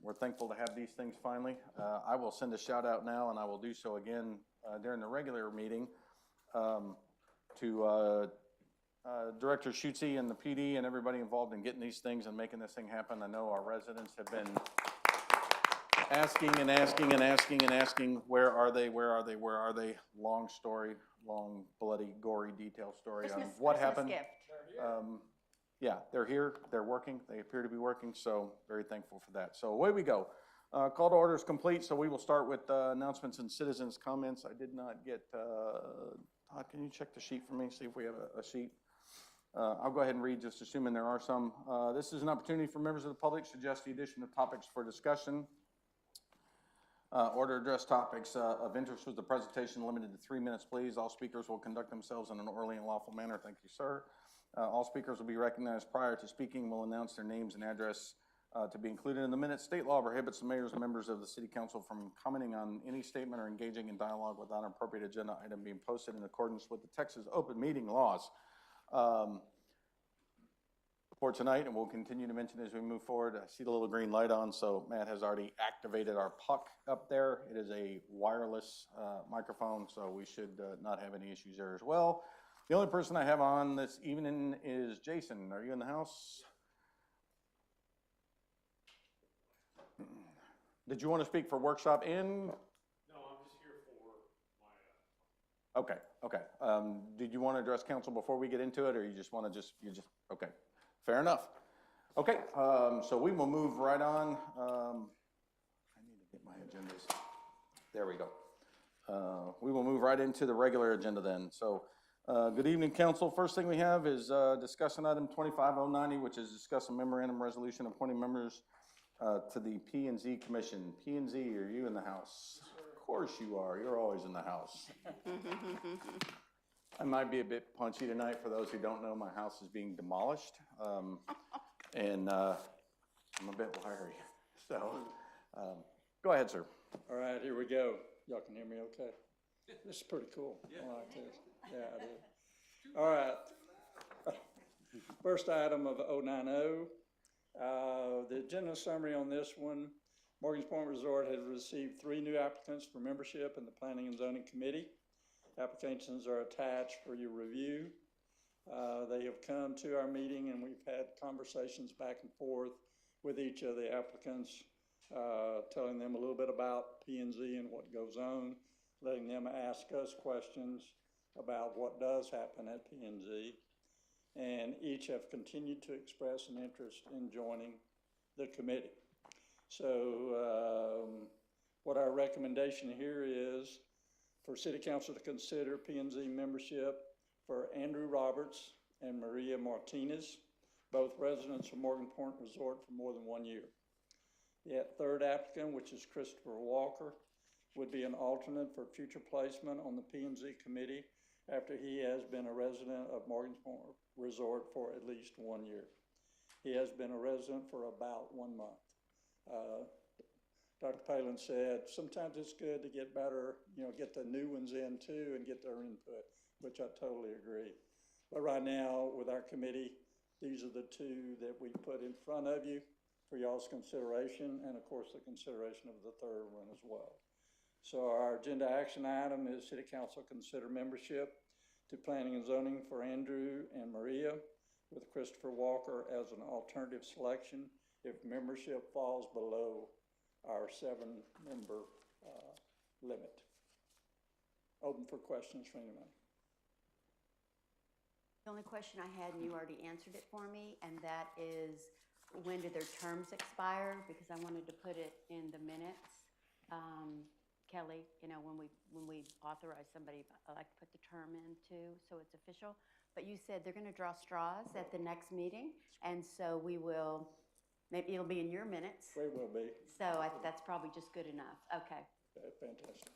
We're thankful to have these things finally. I will send a shout out now, and I will do so again during the regular meeting to Director Schutze and the PD and everybody involved in getting these things and making this thing happen. I know our residents have been asking and asking and asking and asking, where are they, where are they, where are they? Long story, long, bloody, gory, detailed story on what happened. Yeah, they're here, they're working, they appear to be working, so very thankful for that. So away we go. Call to order is complete, so we will start with announcements and citizens' comments. I did not get, Todd, can you check the sheet for me, see if we have a sheet? I'll go ahead and read, just assuming there are some. This is an opportunity for members of the public to suggest the addition of topics for discussion. Order address topics of interest with the presentation limited to 3 minutes, please. All speakers will conduct themselves in an orderly and lawful manner. Thank you, sir. All speakers will be recognized prior to speaking, will announce their names and address to be included in the minutes. State law prohibits the mayors and members of the city council from commenting on any statement or engaging in dialogue without an appropriate agenda item being posted in accordance with the Texas open meeting laws. For tonight, and we'll continue to mention as we move forward. I see the little green light on, so Matt has already activated our puck up there. It is a wireless microphone, so we should not have any issues there as well. The only person I have on this evening is Jason. Are you in the house? Did you want to speak for workshop in? No, I'm just here for my... Okay. Did you want to address council before we get into it, or you just want to okay. Fair enough. Okay, so we will move right on. I need to get my agendas. There we go. We will move right into the regular agenda then. So good evening, council. First thing we have is discussion item 25090, which is discuss a memorandum resolution appointing members to the P&Z Commission. P&Z, are you in the house? Of course you are. You're always in the house. I might be a bit punchy tonight. For those who don't know, my house is being demolished, and I'm a bit wiry. So go ahead, sir. All right, here we go. Y'all can hear me okay? This is pretty cool. Yeah. I like this. Yeah, I do. All right. First item of 090. The agenda summary on this one, Morgan's Point Resort has received 3 new applicants for membership in the Planning and Zoning Committee. Applications are attached for your review. They have come to our meeting and we've had conversations back and forth with each of the applicants, telling them a little bit about P&Z and what goes on, letting them ask us questions about what does happen at P&Z. And each have continued to express an interest in joining the committee. So what our recommendation here is for City Council to consider P&Z membership for Andrew Roberts and Maria Martinez, both residents of Morgan Point Resort for more than 1 year. The third applicant, which is Christopher Walker, would be an alternate for future placement on the P&Z committee after he has been a resident of Morgan's Point Resort for at least 1 year. He has been a resident for about 1 month. Dr. Palin said, sometimes it's good to get better, get the new ones in too and get their input, which I totally agree. But right now with our committee, these are the 2 that we put in front of you for y'all's consideration, and of course the consideration of the third one as well. So our agenda action item is City Council consider membership to Planning and Zoning for Andrew and Maria, with Christopher Walker as an alternative selection if membership falls below our 7-member limit. Open for questions from anyone. The only question I had, and you already answered it for me, and that is, when do their terms expire? Because I wanted to put it in the minutes. Kelly, when we authorize somebody, I like to put the term in too, so it's official. But you said they're going to draw straws at the next meeting, and so we will. Maybe it'll be in your minutes. We will be. So that's probably just good enough. Okay. Fantastic.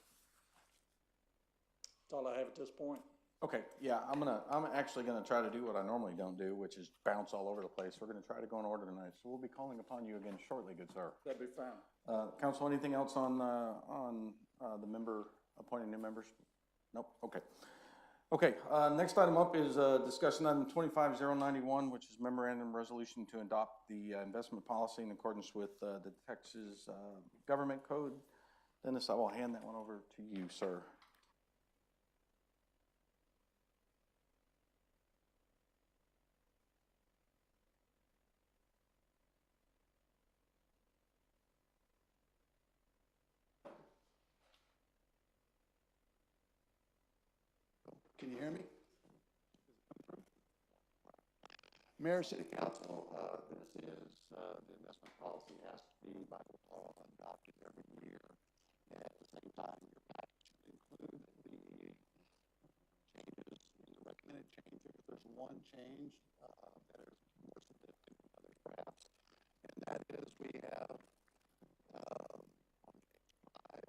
That's all I have at this point. Okay, yeah, I'm actually gonna try to do what I normally don't do, which is bounce all over the place. We're gonna try to go in order tonight, so we'll be calling upon you again shortly, good sir. That'd be fine. Council, anything else on the member appointing new members? Nope. Okay. Okay, next item up is discussion item 25091, which is memorandum resolution to adopt the investment policy in accordance with the Texas Government Code. Dennis, I will hand that one over to you, sir. Can you hear me? Mayor, City Council, this is, the investment policy has to be by law adopted every year. And at the same time, your package should include the changes, the recommended changes. There's one change, that is more significant than others perhaps. And that is we have, on page 5,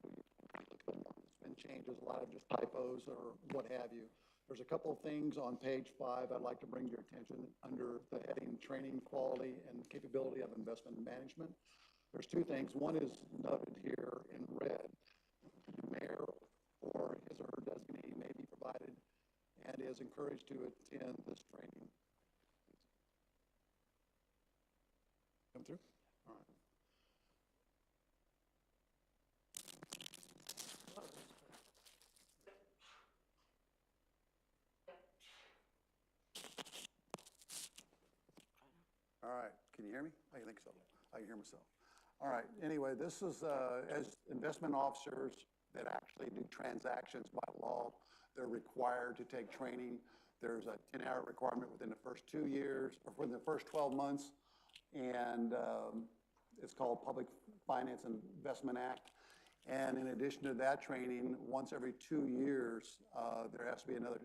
we look at the one that's been changes, a lot of just typos or what have you. There's a couple of things on page 5 I'd like to bring to your attention under the heading Training, Quality, and Capability of Investment Management. There's two things. One is noted here in red. The mayor or his or her designee may be provided and is encouraged to attend this training. Come through? All right. All right, can you hear me? I think so. I can hear myself. All right, anyway, this is, as investment officers that actually do transactions by law, they're required to take training. There's a 10-hour requirement within the first 2 years, or within the first 12 months, and it's called Public Finance Investment Act. And in addition to that training, once every 2 years, there has to be another,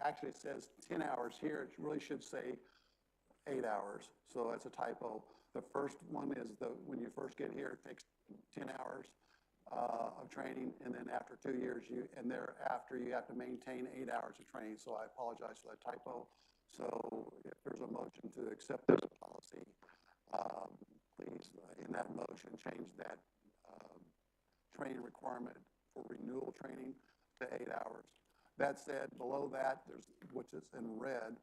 actually it says 10 hours here, it really should say 8 hours, so that's a typo. The first one is when you first get here, it takes 10 hours of training, and then after 2 years, and thereafter you have to maintain 8 hours of training. So I apologize for that typo. So if there's a motion to accept this policy, please, in that motion, change that training requirement for renewal training to 8 hours. That said, below that, which is in red,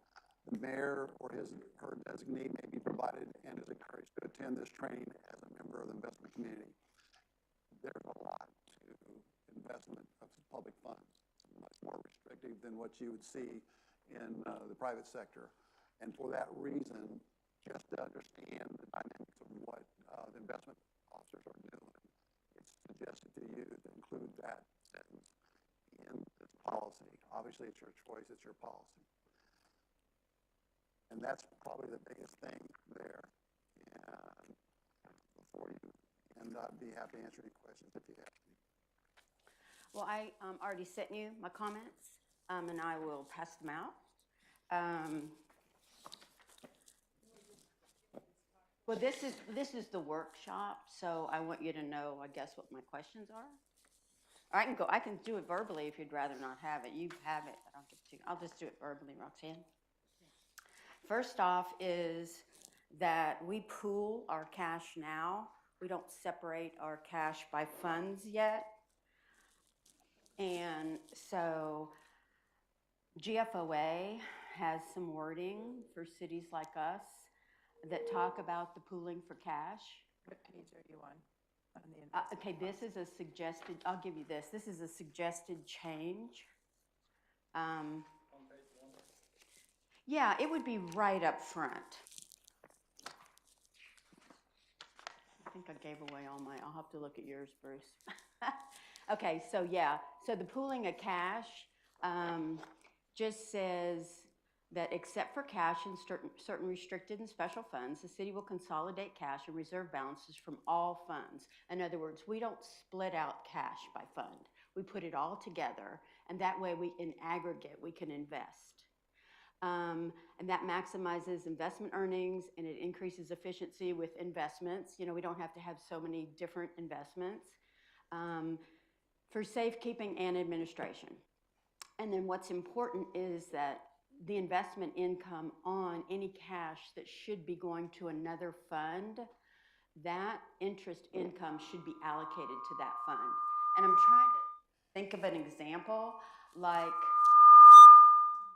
the mayor or his or her designee may be provided and is encouraged to attend this training as a member of the investment community. There's a lot to investment of public funds. It's much more restrictive than what you would see in the private sector. And for that reason, just to understand the dynamics of what the investment officers are doing, it's suggested to you to include that sentence in this policy. Obviously, it's your choice, it's your policy. And that's probably the biggest thing there. And before you end, I'd be happy to answer any questions if you have any. Well, I already sent you my comments, and I will pass them out. Well, this is the workshop, so I want you to know, I guess, what my questions are. Or I can do it verbally if you'd rather not have it. You have it, but I'll just do it verbally, Roxanne. First off is that we pool our cash now. We don't separate our cash by funds yet. And so GFOA has some wording for cities like us that talk about the pooling for cash. What page are you on the investment Okay, this is a suggested, I'll give you this. This is a suggested change. Yeah, it would be right up front. I think I gave away all my, I'll have to look at yours, Bruce. Okay, so yeah, so the pooling of cash just says that except for cash and certain restricted and special funds, the city will consolidate cash and reserve balances from all funds. In other words, we don't split out cash by fund. We put it all together, and that way in aggregate, we can invest. And that maximizes investment earnings, and it increases efficiency with investments. You know, we don't have to have so many different investments for safekeeping and administration. And then what's important is that the investment income on any cash that should be going to another fund, that interest income should be allocated to that fund. And I'm trying to think of an example, like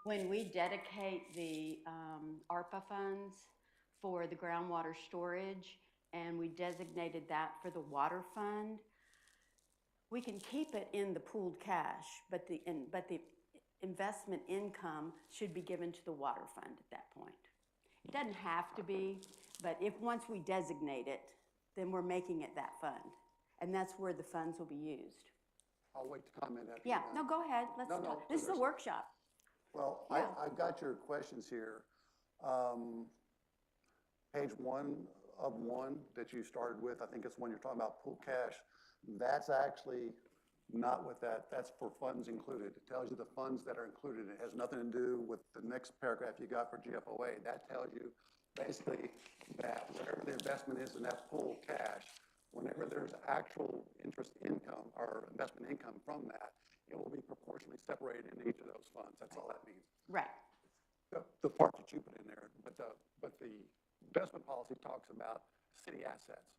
When we dedicate the ARPA funds for the groundwater storage, and we designated that for the water fund, we can keep it in the pooled cash, but the investment income should be given to the water fund at that point. It doesn't have to be, but if once we designate it, then we're making it that fund. And that's where the funds will be used. I'll wait to comment after. Yeah, you're no, done. go ahead. Let's No, no, talk. This is a there's- workshop. Well, Yeah. I've got your questions here. Page 1 that you started with, I think it's one you're talking about, pool cash. That's actually not what that's for funds included. It tells you the funds that are included. It has nothing to do with the next paragraph you got for GFOA. That tells you basically that whatever the investment is in that pool cash, whenever there's actual interest income or investment income from that, it will be proportionally separated in each of those funds. That's all that means. Right. The part that you put in there, but the investment policy talks about city assets.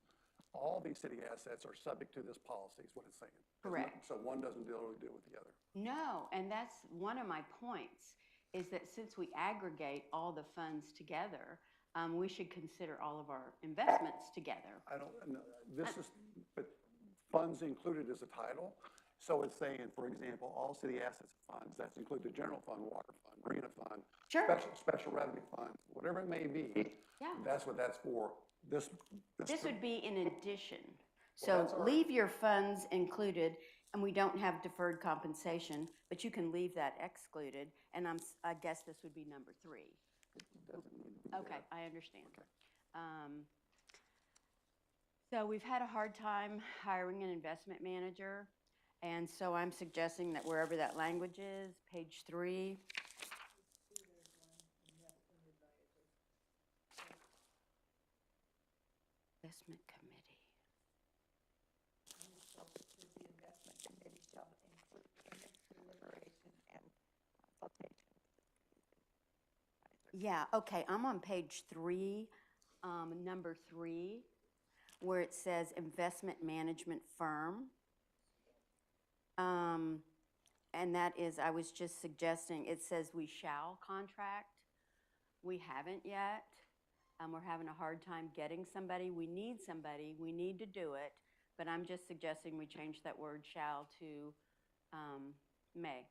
All these city assets are subject to this policy, is what it's saying. Correct. So one doesn't really deal with the other. No, and that's one of my points, is that since we aggregate all the funds together, we should consider all of our investments together. I don't, no, this is, but funds included is a title. So it's saying, for example, all city assets funds, that's include the general fund, water fund, marina fund, Sure. special revenue funds, whatever it may be. Yeah. That's what that's for. This This would be in addition. Well, that's So all right. leave your funds included, and we don't have deferred compensation, but you can leave that excluded, and I guess this would be number 3. doesn't need to be Okay, there. I understand. So we've had a hard time hiring an investment manager, and so I'm suggesting that wherever that language is, page 3. Investment committee. The investment committee shall include payments, deliberation, and consultation. Yeah, okay, I'm on page 3, number 3, where it says investment management firm. And that is, I was just suggesting, it says we shall contract. We haven't yet. We're having a hard time getting somebody. We need somebody. We need to do it. But I'm just suggesting we change that word shall to may.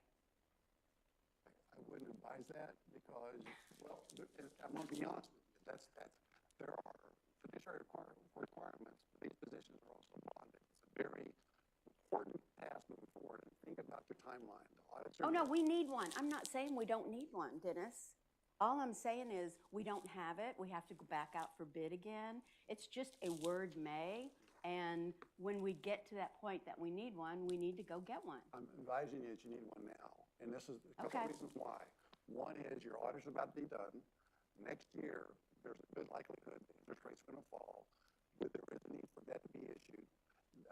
I wouldn't advise that because, well, I'm going to be honest with you. There are fiduciary requirements, but these positions are also bonded. It's a very important task moving forward, and think about your timeline. The audits are Oh, no, we need one. I'm not saying we don't need one, Dennis. All I'm saying is we don't have it. We have to go back out for bid again. It's just a word may, and when we get to that point that we need one, we need to go get one. I'm advising you that you need one now, and this is a couple Okay. reasons why. One is your audit's about to be done. Next year, there's a good likelihood the interest rate's going to fall, but there is a need for debt to be issued.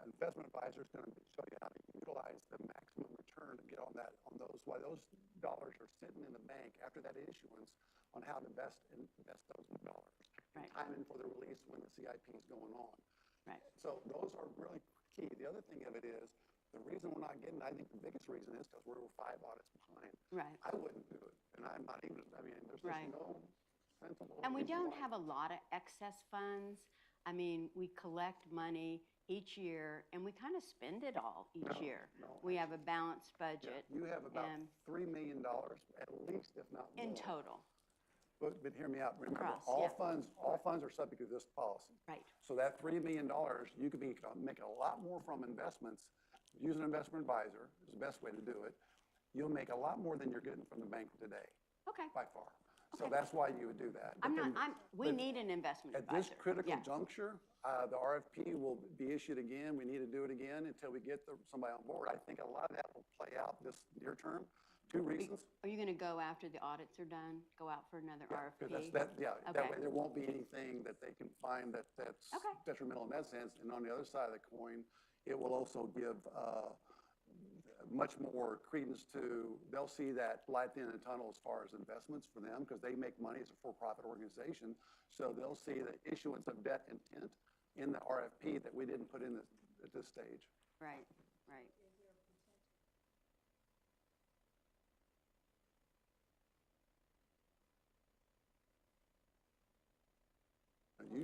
An investment advisor is going to show you how to utilize the maximum return and get on those, why those dollars are sitting in the bank after that issuance on how to invest those dollars. Right. And timing for the release when the CIP is going on. Right. So those are really key. The other thing of it is, the reason we're not getting, I think the biggest reason is because we're 5 audits behind. Right. I wouldn't do it, and I'm not even, I mean, there's Right. just no sensible. And we reason don't why. have a lot of excess funds. I mean, we collect money each year, and we kind of spend it all each No, year. no. We have a balanced Yeah, budget you have about and- $3 million at least, if not more. in total. But hear me out. Remember, Across, all yeah. funds are subject to this policy. Right. So that $3 million, you could be making a lot more from investments. Use an investment advisor is the best way to do it. You'll make a lot more than you're getting from the bank today, Okay. by far. So Okay. that's why you would do that. But I'm then- not, we but need an investment At advisor. this critical Yeah. juncture, the RFP will be issued again. We need to do it again until we get somebody on board. I think a lot of that will play out this near term. 2 reasons. Are you going to go after the audits are done, go out for another Yeah, 'cause RFP? that Okay. way there won't be anything that they can find that's Okay. detrimental in that sense. And on the other side of the coin, it will also give much more credence to, they'll see that light at the end of the tunnel as far as investments for them, because they make money as a for-profit organization. So they'll see the issuance of debt intent in the RFP that we didn't put in at this stage. Right, right.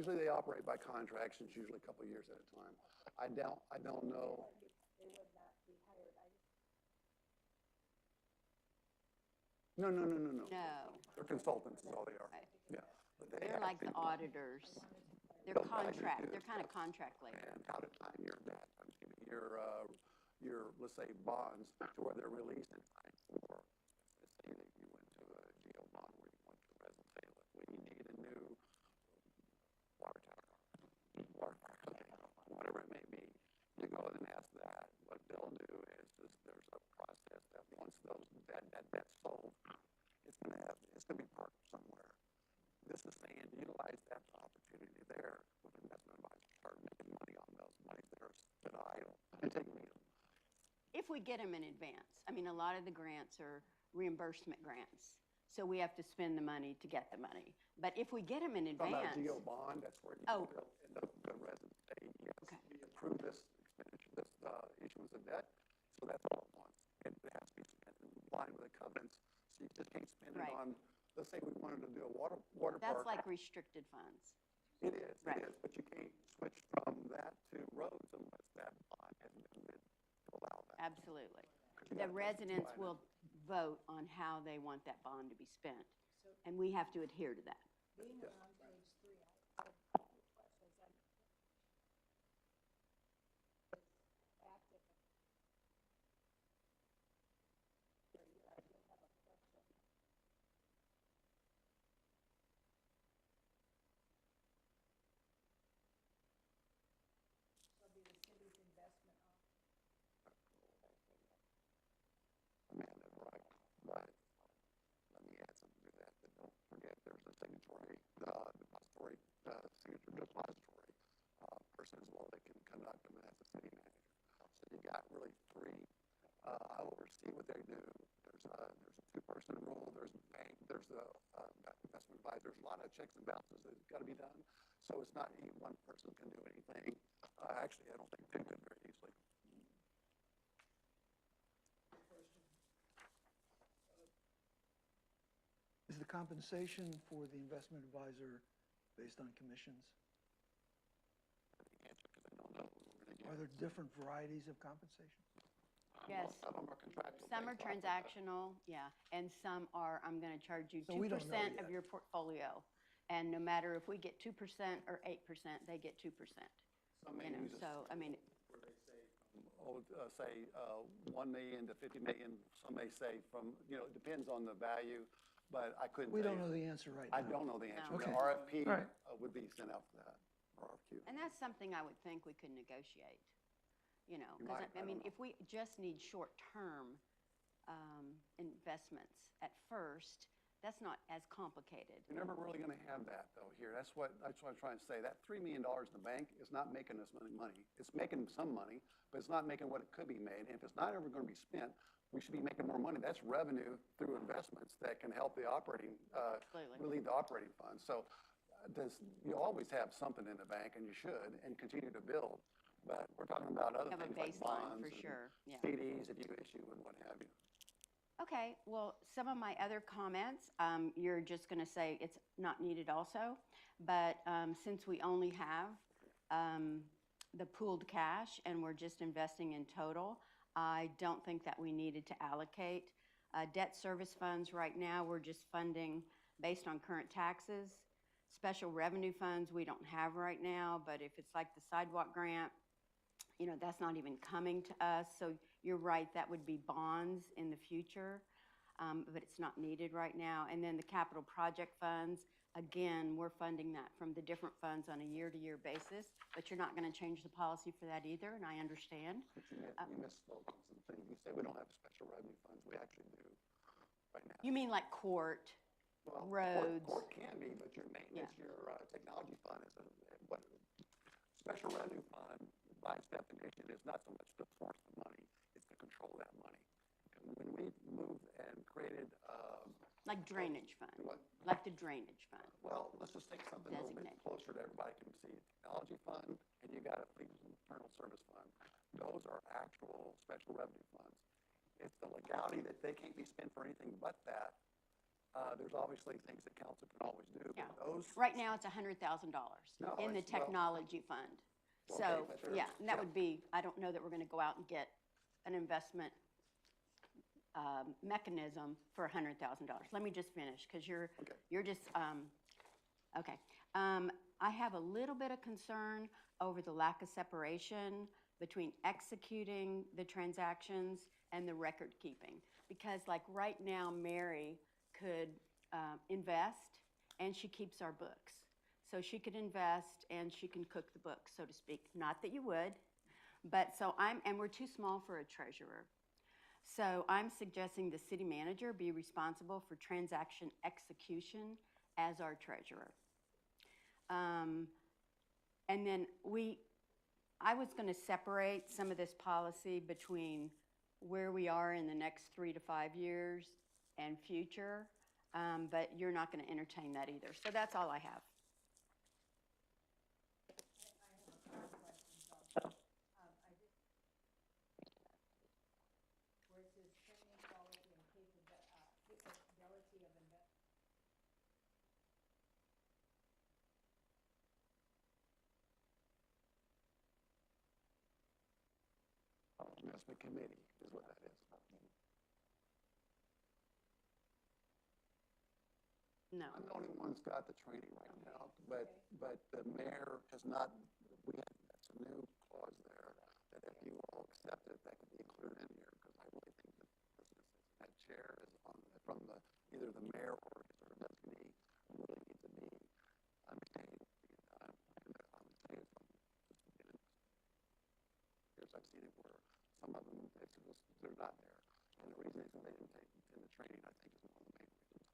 usually they operate by contracts, it's usually a couple of years at a time. I don't know. They would not be hired, I just. No. No, They're consultants is all they are. Right. Yeah. But they they're like the actually- auditors. They're They'll guide you contract, through they're kind of stuff. contract labor. And how to time your, let's say, bonds to where they're released in time for, let's say that you went to a geo bond where you went to resident sale, when you need a new water tower, whatever it may be, you go and ask that. What they'll do is there's a process that once that debt's sold, it's gonna be parked somewhere. This is saying utilize that opportunity there with investment advisors, start making money on those monies that are idle and taking them. If we get them in advance. I mean, a lot of the grants are reimbursement grants. So we have to spend the money to get the money. But if we get them in Talking about advance, a geo bond, that's where you Oh. will end up the residents say, yes, Okay. we approve this expenditure, this issuance of debt, so that's all at once. It has to be spent in line with the covenants, so you just can't spend it Right. on, let's say we wanted to do a water that's park. like restricted funds. It is, Right. but you can't switch from that to roads unless that bond has been amended to allow that. Absolutely. 'Cause you The gotta residents justify it. will vote on how they want that bond to be spent. And we have to adhere to that. Being on page 3, I have a couple of questions. It's active. Here, I do have a question. So be the city's investment Amanda, right. Let me add something to that, but don't forget, there's a signatory, signature depository, person as well that can conduct them as a city manager. So you got really three, I oversee what they do. There's a two-person rule, there's a bank, there's a, investment advisor, there's a lot of checks and balances that's gotta be done. So it's not any one person can do anything. Actually, I don't think they could very easily. Is the compensation for the investment advisor based on commissions? The answer, because I don't know what we're gonna get. Are there different varieties of compensation? Yes. Most of them are contractual. Some are based off of that. transactional, yeah, and some are, I'm gonna charge you So two we don't know percent of yet. your portfolio. And no matter if we get 2% or 8%, they get 2%. Some may You know, use a so, I mean, say 1 million to 50 million, some may say from, it depends on the value, but I couldn't We tell don't you. know the answer right I now. don't know the answer. Okay. The RFP All right. would be sent out for that, or RFQ. and that's something I would think we could negotiate, You because, might, I I mean, don't know. if we just need short-term investments at first, that's not as complicated. You're never really going to have that, though, here. That's what I'm trying to say. That $3 million in the bank is not making us any money. It's making some money, but it's not making what it could be made. And if it's not ever going to be spent, we should be making more money. That's revenue through investments that can help the operating, Absolutely. relieve the operating fund. So you always have something in the bank, and you should, and continue to build. But we're talking about other Have a things like baseline bonds for and sure, yeah. CDs if you issue and what have you. Okay, well, some of my other comments, you're just going to say it's not needed also. But since we only have the pooled cash and we're just investing in total, I don't think that we needed to allocate. Debt service funds right now, we're just funding based on current taxes. Special revenue funds we don't have right now, but if it's like the sidewalk grant, that's not even coming to us. So you're right, that would be bonds in the future, but it's not needed right now. And then the capital project funds, again, we're funding that from the different funds on a year-to-year basis, but you're not going to change the policy for that either, and I understand. But you misspoke on some things. You say we don't have special revenue funds. We actually do right now. You mean like court, Well, roads? Court can be, but your maintenance, your technology fund is what special revenue fund, by its definition, is not so much the source of money, it's to control that money. And when we moved and created, Like drainage fund, what? like the drainage fund. Well, let's just take something a little bit Designated. closer that everybody can see. Technology fund, and you got a fleet internal service fund. Those are actual special revenue funds. It's the legality that they can't be spent for anything but that. There's obviously things that council can always do, Yeah. but those. Right now, it's $100,000 No, in the it's- well- technology fund. Okay, So, but there's- yeah, and that yeah. would be, I don't know that we're gonna go out and get an investment mechanism for $100,000. Let me just finish, because Okay. you're just, okay. I have a little bit of concern over the lack of separation between executing the transactions and the record keeping. Because like right now, Mary could invest and she keeps our books. So she could invest and she can cook the books, so to speak. Not that you would, but so and we're too small for a treasurer. So I'm suggesting the city manager be responsible for transaction execution as our treasurer. And then I was gonna separate some of this policy between where we are in the next 3 to 5 years and future, but you're not gonna entertain that either. So that's all I have. Where it says training, quality, and capability of investment. Investment committee is what that is. No. I'm the only one who's got the training right now, but the mayor has not, that's a new clause there, that if you all accept it, that can be included in here, because I really think that the person that sits in that chair is from either the mayor or his or designee, really needs to be, I'm saying, I'm saying from just the beginning. Here's, I've seen it where some of them, they're not there. And the reason is that they didn't take in the training, I think, is one of the main reasons.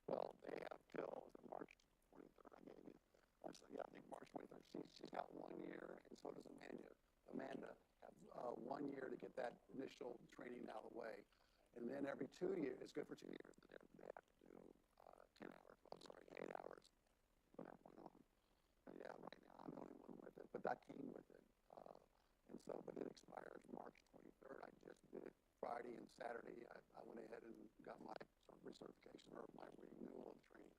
Well, they have till March 23rd, I gave you. Actually, yeah, I think March 23rd. She's got 1 year, and so does Amanda. Amanda has 1 year to get that initial training out of the way. And then every 2 years, it's good for 2 years, but they have to do 10 hours, 8 hours. From that point on. And yeah, right now, I'm the only one with it, but that came with it. And so, but it expires March 23rd. I just did it Friday and Saturday. I went ahead and got my recertification or my renewal of training.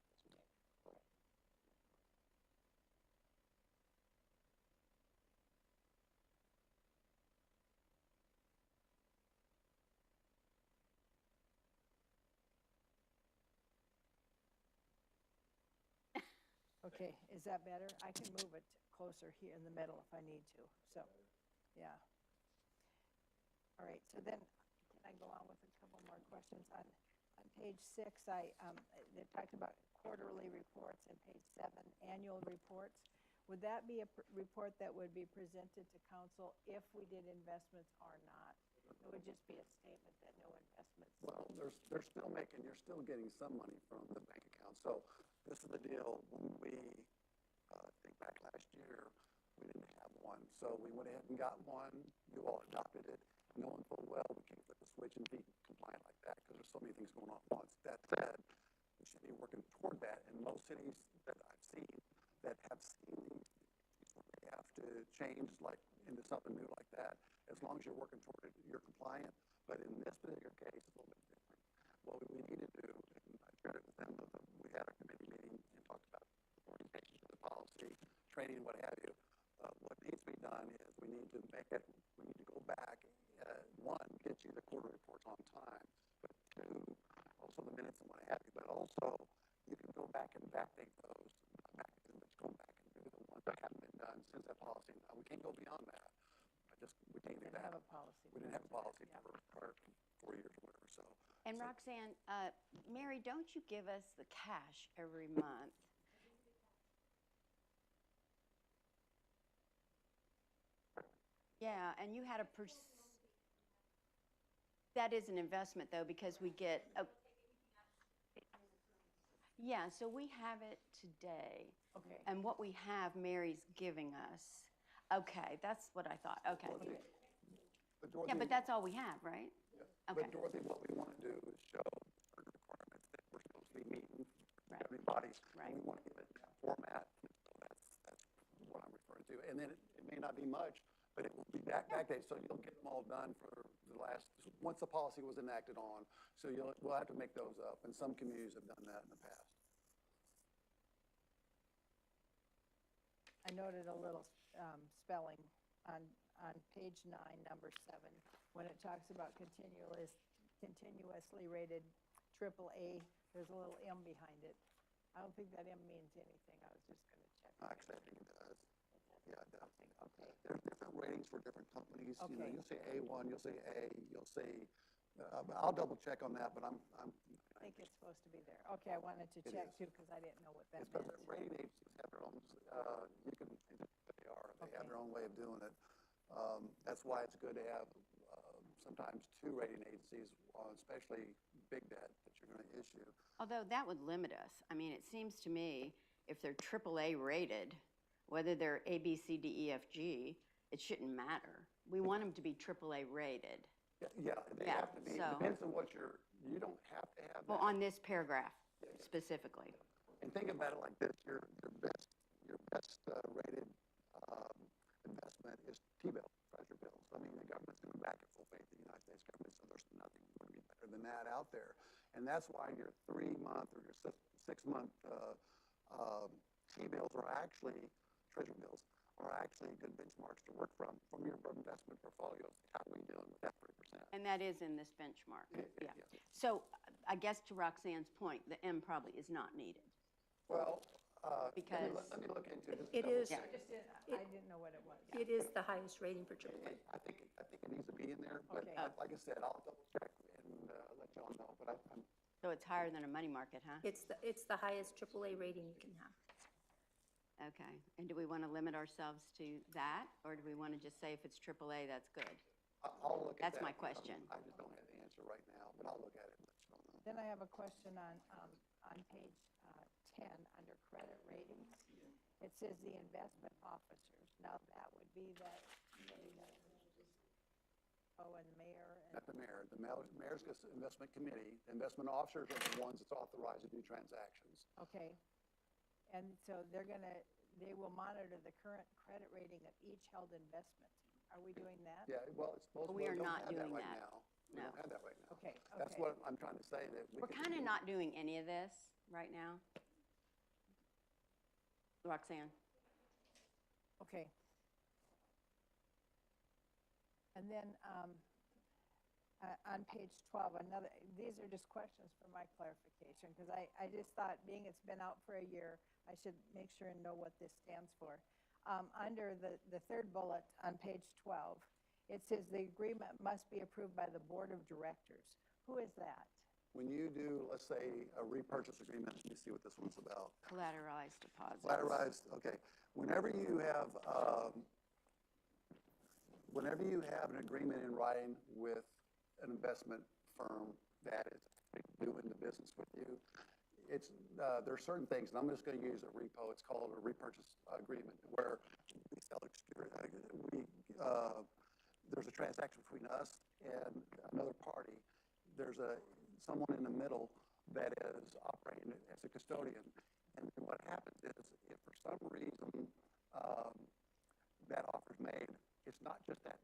Okay, is that better? I can move it closer here in the middle if I need to, so, yeah. All right, so then, can I go on with a couple more questions? On page 6, they talked about quarterly reports, and page 7, annual reports. Would that be a report that would be presented to council if we did investments or not? It would just be a statement that no investments. Well, they're still making, you're still getting some money from the bank account. So this is the deal. When we, think back last year, we didn't have one. So we went ahead and got one. You all adopted it, knowing full well we can't flip the switch and be compliant like that because there's so many things going on at once. That said, we should be working toward that. And most cities that I've seen that have seen these, they have to change like into something new like that. As long as you're working toward it, you're compliant. But in this particular case, it's a little bit different. What we need to do, and I shared it with them, we had a committee meeting and talked about orientation to the policy, training, what have you. What needs to be done is we need to go back, one, get you the quarter reports on time, but two, also the minutes and what have you. But also, you can go back and backdate those, not backdate them, but go back and do the ones that haven't been done since that policy. Now, we can't go beyond that. We can't do that. Have a policy. We didn't have a policy for prior 4 years or whatever, so. And Roxanne, Mary, don't you give us the cash every month? Yeah, and you had that is an investment though, because we get, yeah, so we have it today. Okay. And what we have, Mary's giving us. Okay, that's what I thought, okay. But Dorothy, Yeah, but that's all we have, right? Okay. But Dorothy, what we want to do is show certain requirements that we're supposed to be meeting for Right. everybody. Right. And we want to give it in that format. So that's what I'm referring to. And then it may not be much, but it will be backdate, so you'll get them all done for the last, once the policy was enacted on. So we'll have to make those up, and some communities have done that in the past. I noted a little spelling on page 9, number 7, when it talks about continuously rated AAA, there's a little M behind it. I don't think that M means anything. I was just going to check. Actually, I think it does. Yeah, it does. Okay, There's different ratings for different companies. You know, Okay. you'll say A1, you'll say A, you'll say, I'll double check on that, but I think it's supposed to be there. Okay, I wanted to It check is. too, because I didn't know what that it's because meant. the rating agencies have their own, you can, they have their own way of doing it. That's why it's good to have, sometimes 2 rating agencies, especially big debt that you're gonna issue. Although that would limit us. I mean, it seems to me, if they're AAA rated, whether they're A, B, C, D, E, F, G, it shouldn't matter. We want them to be AAA rated. Yeah, they Yeah, have to be, so- depends on what you don't have to have Well, that. on this paragraph specifically. And think about it like this, your best rated investment is T-bills, treasury bills. I mean, the government's going to back it full faith, the United States government, so there's nothing going to be better than that out there. And that's why your 3-month or your 6-month T-bills are actually, treasury bills, are actually good benchmarks to work from your investment portfolios. How are we doing with that 3%? And that is in this benchmark, yeah. Yeah. So I guess to Roxanne's point, the M probably is not needed. Well, Because- let me look into it. It is, I didn't know what it was. it is the highest rating for AAA. I think it needs to be in there, but Okay. like I said, I'll double check and let y'all know, but I'm So it's higher than a money market, huh? It's the highest AAA rating you can have. Okay. And do we want to limit ourselves to that? Or do we want to just say if it's AAA, that's good? I'll look at that. That's my question. I just don't have the answer right now, but I'll look at it and let you know. Then I have a question on page 10, under credit ratings. It says the investment officers. Now, that would be that, and the mayor. Not the mayor. The mayor's got the investment committee. The investment officers are the ones that's authorized to do transactions. Okay. And so they will monitor the current credit rating of each held investment. Are we doing that? Yeah, well, it's most of We them are don't not have that doing right that. now. We No. don't have that right now. Okay, That's okay. what I'm trying to say, that we We're could kind of do- not doing any of this right now. Roxanne? Okay. And then on page 12, these are just questions for my clarification, because I just thought, being it's been out for a year, I should make sure and know what this stands for. Under the 3rd bullet on page 12, it says the agreement must be approved by the board of directors. Who is that? When you do, let's say, a repurchase agreement, let me see what this one's about. Collateralized deposits. Collateralized, okay. Whenever you have an agreement in writing with an investment firm that is doing the business with you, there are certain things, and I'm just going to use a repo. It's called a repurchase agreement, where we sell there's a transaction between us and another party. There's someone in the middle that is operating as a custodian. And what happens is, if for some reason that offer's made, it's not just that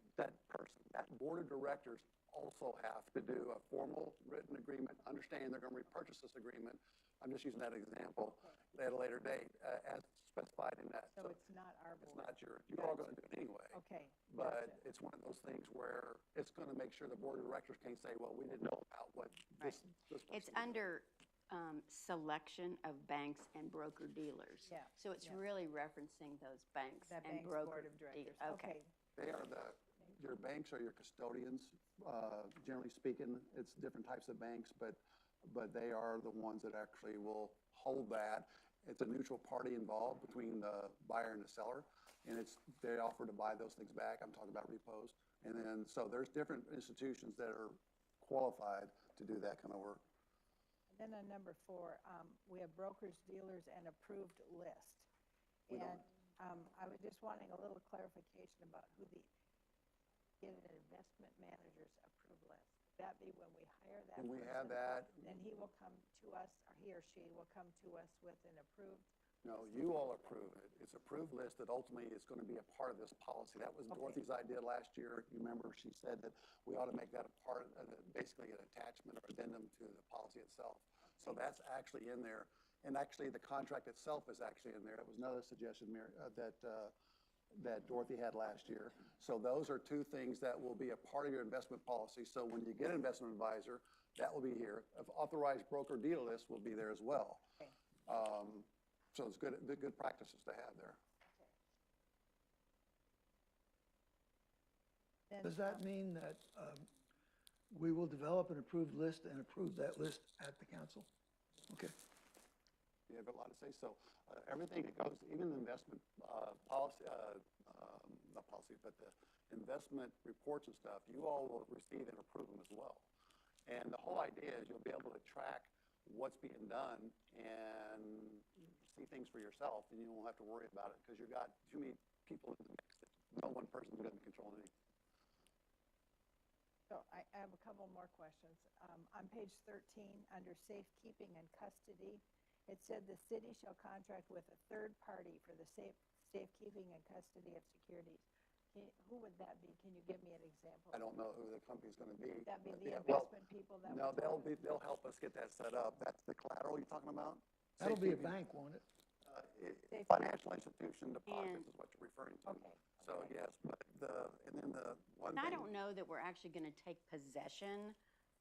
person. That board of directors also have to do a formal written agreement, understanding they're going to repurchase this agreement. I'm just using that example at a later date, as specified in that. So it's not our It's board? not you're all going to do it anyway. Okay. But gotcha. it's one of those things where it's going to make sure the board of directors can't say, well, we didn't know about what this person It's did. under selection of banks and broker-dealers. Yeah, So it's yeah. really referencing those banks That and bank's broker. board of directors. Okay. They are your banks are your custodians, generally speaking. It's different types of banks, but they are the ones that actually will hold that. It's a neutral party involved between the buyer and the seller, and they offer to buy those things back. I'm talking about repos. And then, so there's different institutions that are qualified to do that kind of work. Then on number 4, we have brokers, dealers, and approved list. We And don't. I was just wanting a little clarification about get an investment manager's approved list. Would that be when we hire that When we have person? that, Then he will come to us, or he or she will come to us with an approved No, you all approve it. It's approved list that ultimately is going to be a part of this policy. That was Dorothy's idea last year. You remember, she said that we ought to make that a part, basically an attachment or addendum to the policy itself. So that's actually in there. And actually, the contract itself is actually in there. It was another suggestion, that Dorothy had last year. So those are two things that will be a part of your investment policy. So when you get an investment advisor, that will be here. An authorized broker dealer list will be there as well. Okay. So it's good practices to have there. Then, Does that mean that we will develop an approved list and approve that list at the council? Okay. You have a lot to say. So everything that goes, even the investment policy, not policy, but the investment reports and stuff, you all will receive and approve them as well. And the whole idea is you'll be able to track what's being done and see things for yourself, and you won't have to worry about it because you've got too many people in the mix that no one person is going to control anything. So I have a couple more questions. On page 13, under safekeeping and custody, it said the city shall contract with a third party for the safekeeping and custody of securities. Who would that be? Can you give me an example? I don't know who the company's going to be. Would that be but the yeah, well, investment people that? No, we're talking they'll help us get that set up. That's the collateral you're talking about? That'll be a Safekeeping. bank, won't it? Financial institution deposits And- is what you're referring to. Okay, So yes, but and then the one And I thing. don't know that we're actually gonna take possession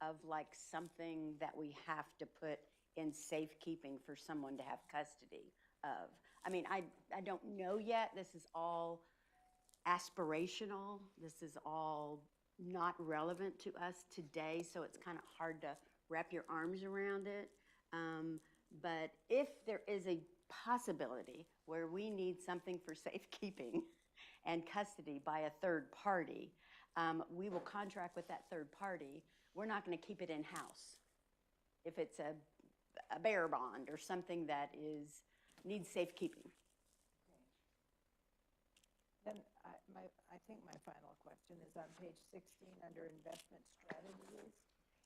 of like something that we have to put in safekeeping for someone to have custody of. I mean, I don't know yet. This is all aspirational. This is all not relevant to us today, so it's kind of hard to wrap your arms around it. But if there is a possibility where we need something for safekeeping and custody by a third party, we will contract with that third party. We're not going to keep it in-house. If it's a bearer bond or something that needs safekeeping. then I think my final question is on page 16 under investment strategies.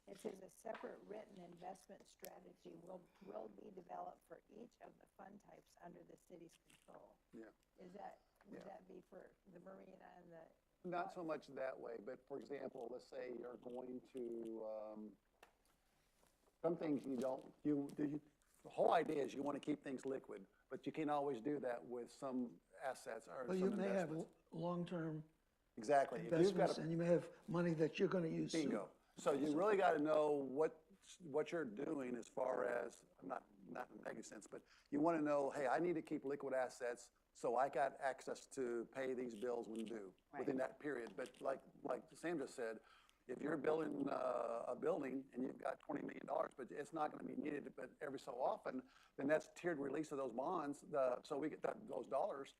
It says a separate written investment strategy will be developed for each of the fund types under the city's control. Yeah. Would Yeah. that be for the marina and the? Not so much that way, but for example, let's say you're going to, some things the whole idea is you want to keep things liquid, but you can't always do that with some assets or Well, some you may have investments. long-term Exactly. If you've got investments, and you may have money that you're going to use soon. bingo. So you really got to know what you're doing as far as, not in a negative sense, but you want to know, hey, I need to keep liquid assets so I got access to pay these bills when due within that period. But like Sam just said, if you're building a building and you've got $20 million, but it's not going to be needed but every so often, then that's tiered release of those bonds. So we get those dollars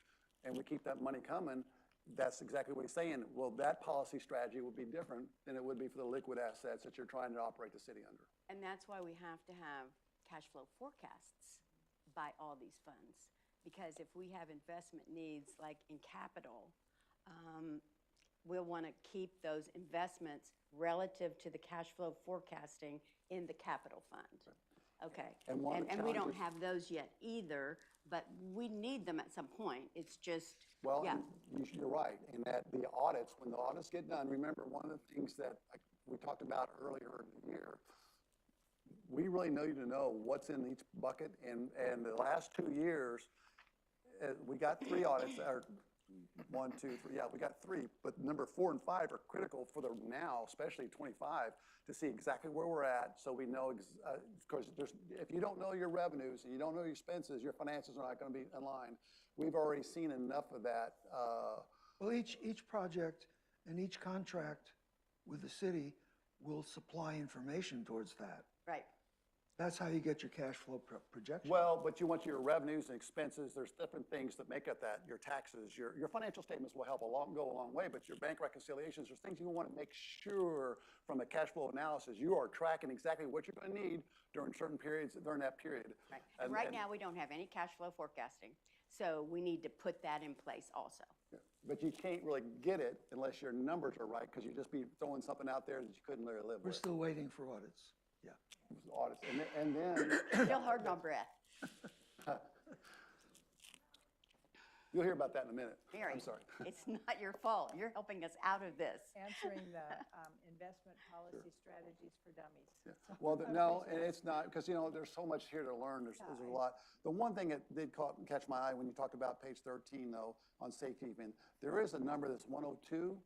and we keep that money coming. That's exactly what he's saying. Well, that policy strategy would be different than it would be for the liquid assets that you're trying to operate the city under. And that's why we have to have cash flow forecasts by all these funds. Because if we have investment needs like in capital, we'll want to keep those investments relative to the cash flow forecasting in the capital fund. Okay. And one of the And we don't challenges- have those yet either, but we need them at some point. It's just, Well, yeah. you're right, in that the audits, when the audits get done, remember, one of the things that we talked about earlier in the year, we really need to know what's in each bucket, and the last 2 years, we got 3 audits, or 1, 2, 3, yeah, we got 3, but number 4 and 5 are critical for the now, especially 25, to see exactly where we're at, so we know, because if you don't know your revenues and you don't know your expenses, your finances are not going to be in line. We've already seen enough of that. Well, each project and each contract with the city will supply information towards that. Right. That's how you get your cash flow projection. Well, but you want your revenues and expenses, there's different things that make up that, your taxes, your financial statements will go a long way, but your bank reconciliations, there's things you want to make sure from a cash flow analysis, you are tracking exactly what you're going to need during certain periods, during that period. Right. And right now, we don't have any cash flow forecasting, so we need to put that in place also. But you can't really get it unless your numbers are right, because you'd just be throwing something out there that you couldn't really live We're with. still waiting for audits. Yeah. Audits. And then Still holding our breath. You'll hear about that in a minute. Mary, I'm sorry. it's not your fault. You're helping us out of this. Answering the investment policy strategies for dummies. So- Well, no, and it's not, because, there's so much here to learn. There's a lot. The one thing that did catch my eye when you talk about page 13, though, on safekeeping, there is a number that's 102%.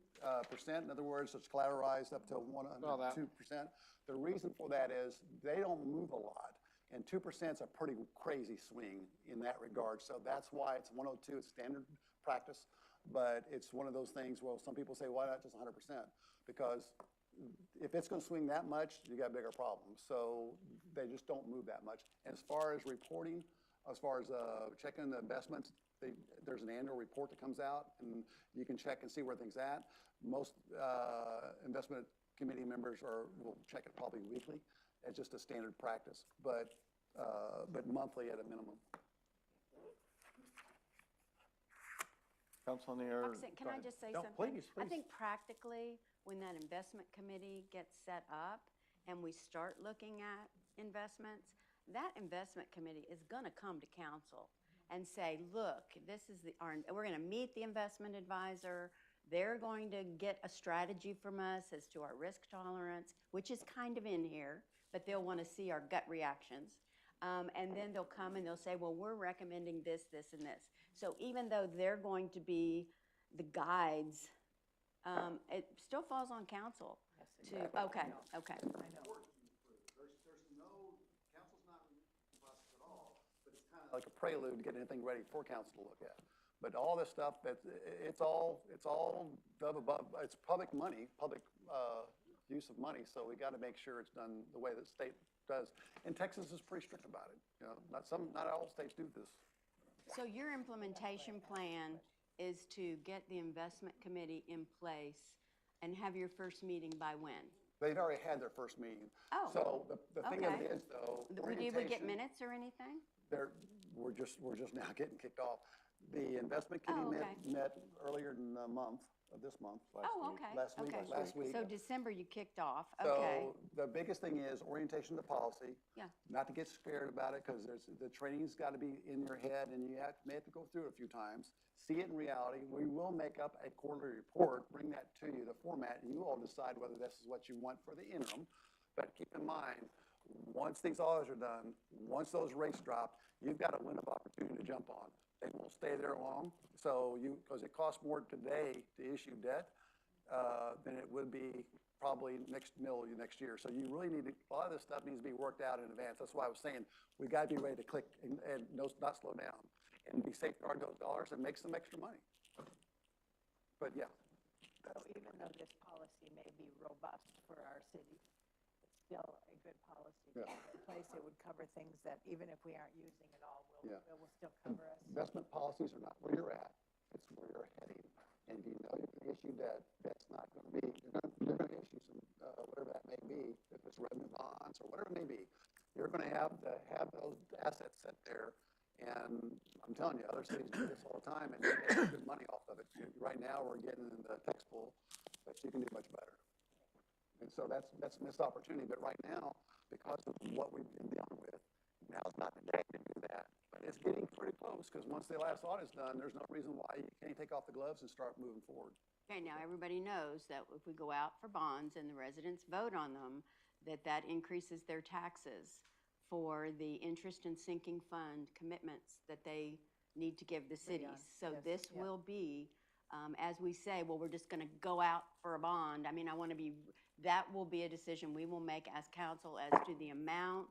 In other words, it's collateralized up to 102%. The reason for that is they don't move a lot. And 2% is a pretty crazy swing in that regard. So that's why it's 102, it's standard practice. But it's one of those things, well, some people say, why not just 100%? Because if it's going to swing that much, you got bigger problems. So they just don't move that much. And as far as reporting, as far as checking the investments, there's an annual report that comes out, and you can check and see where things at. Most investment committee members will check it probably weekly. It's just a standard practice, but monthly at a minimum. Council on the air. Roxanne, can I just say No, something? please, I please. think practically, when that investment committee gets set up and we start looking at investments, that investment committee is gonna come to council and say, look, this is we're gonna meet the investment advisor. They're going to get a strategy from us as to our risk tolerance, which is kind of in here, but they'll wanna see our gut reactions. And then they'll come and they'll say, well, we're recommending this, this, and this. So even though they're going to be the guides, it still falls on council Yes, to, exactly. okay, I know. okay. I know. There's no, council's not in the process at all, but it's kind of like a prelude to get anything ready for council to look at. But all this stuff, it's all above, it's public money, public use of money, so we got to make sure it's done the way that the state does. And Texas is pretty strict about it. Not all states do this. So your implementation plan is to get the investment committee in place and have your first meeting by when? They've already had their first meeting. Oh, So the thing of okay. it is, though, Did we get orientation, minutes or anything? we're just now getting kicked off. The investment Oh, committee okay. met earlier in the month, of this month. Oh, okay, okay. Last week. So December you kicked off, okay. So the biggest thing is orientation to policy. Yeah. Not to get scared about it, because the training's got to be in your head, and you may have to go through it a few times. See it in reality. We will make up a quarterly report, bring that to you, the format, and you all decide whether this is what you want for the interim. But keep in mind, once these audits are done, once those rates drop, you've got a window of opportunity to jump on. They won't stay there long, because it costs more today to issue debt than it would be probably middle of next year. So you really need to, a lot of this stuff needs to be worked out in advance. That's why I was saying, we got to be ready to click and not slow down and be safeguard those dollars and make some extra money. But yeah. So even though this policy may be robust for our city, it's still a good policy to Yeah. have in place. It would cover things that even if we aren't using it all, Yeah. it will still cover us. Investment policies are not where you're at, it's where you're heading. And if you know you're going to issue debt, that's not going to be, you're going to issue some, whatever that may be, if it's revenue bonds or whatever it may be, you're going to have those assets set there. And I'm telling you, other cities do this all the time, and they make good money off of it. Right now, we're getting in the tax pool, but you can do much better. And so that's a missed opportunity. But right now, because of what we've been dealing with, now's not the day to do that. But it's getting pretty close, because once the last audit's done, there's no reason why you can't take off the gloves and start moving forward. Okay, now everybody knows that if we go out for bonds and the residents vote on them, that increases their taxes for the interest and sinking fund commitments that they need to give the cities. So yes, this yeah. will be, as we say, well, we're just gonna go out for a bond. I mean, that will be a decision we will make as council as to the amount,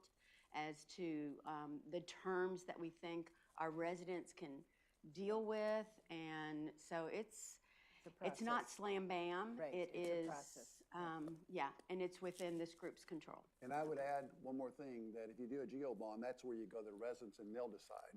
as to the terms that we think our residents can deal with. And so it's not process. slam bam. Right, It it's a is, process. yeah, and it's within this group's control. And I would add one more thing, that if you do a GO bond, that's where you go to the residents and they'll decide.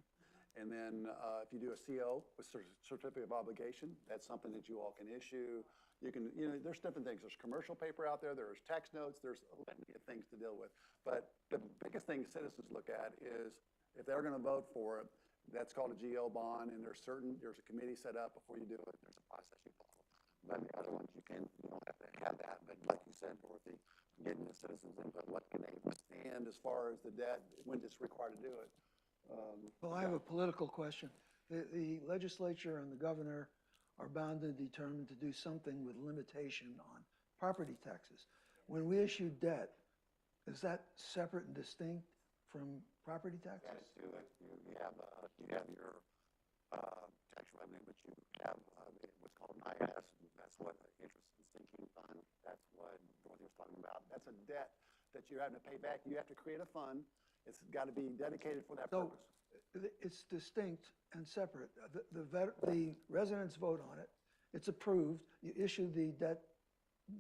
And then if you do a CO, a certificate of obligation, that's something that you all can issue. You can, there's different things. There's commercial paper out there, there's tax notes, there's a litany of things to deal with. But the biggest thing citizens look at is if they're going to vote for it, that's called a GO bond, and there's a committee set up before you do it. There's a process you follow. But the other ones, you don't have to have that. But like you said, Dorothy, getting the citizens input, what can they withstand as far as the debt, when it's required to do it. Well, I have a political question. The legislature and the governor are bound and determined to do something with limitation on property taxes. When we issue debt, is that separate and distinct from property taxes? You have your, tax revenue, but you have, what's called an IS, that's what the interest and sinking fund, that's what Dorothy was talking about. That's a debt that you're having to pay back. You have to create a fund. It's got to be dedicated for that So purpose. it's distinct and separate. The residents vote on it. It's approved. You issue the debt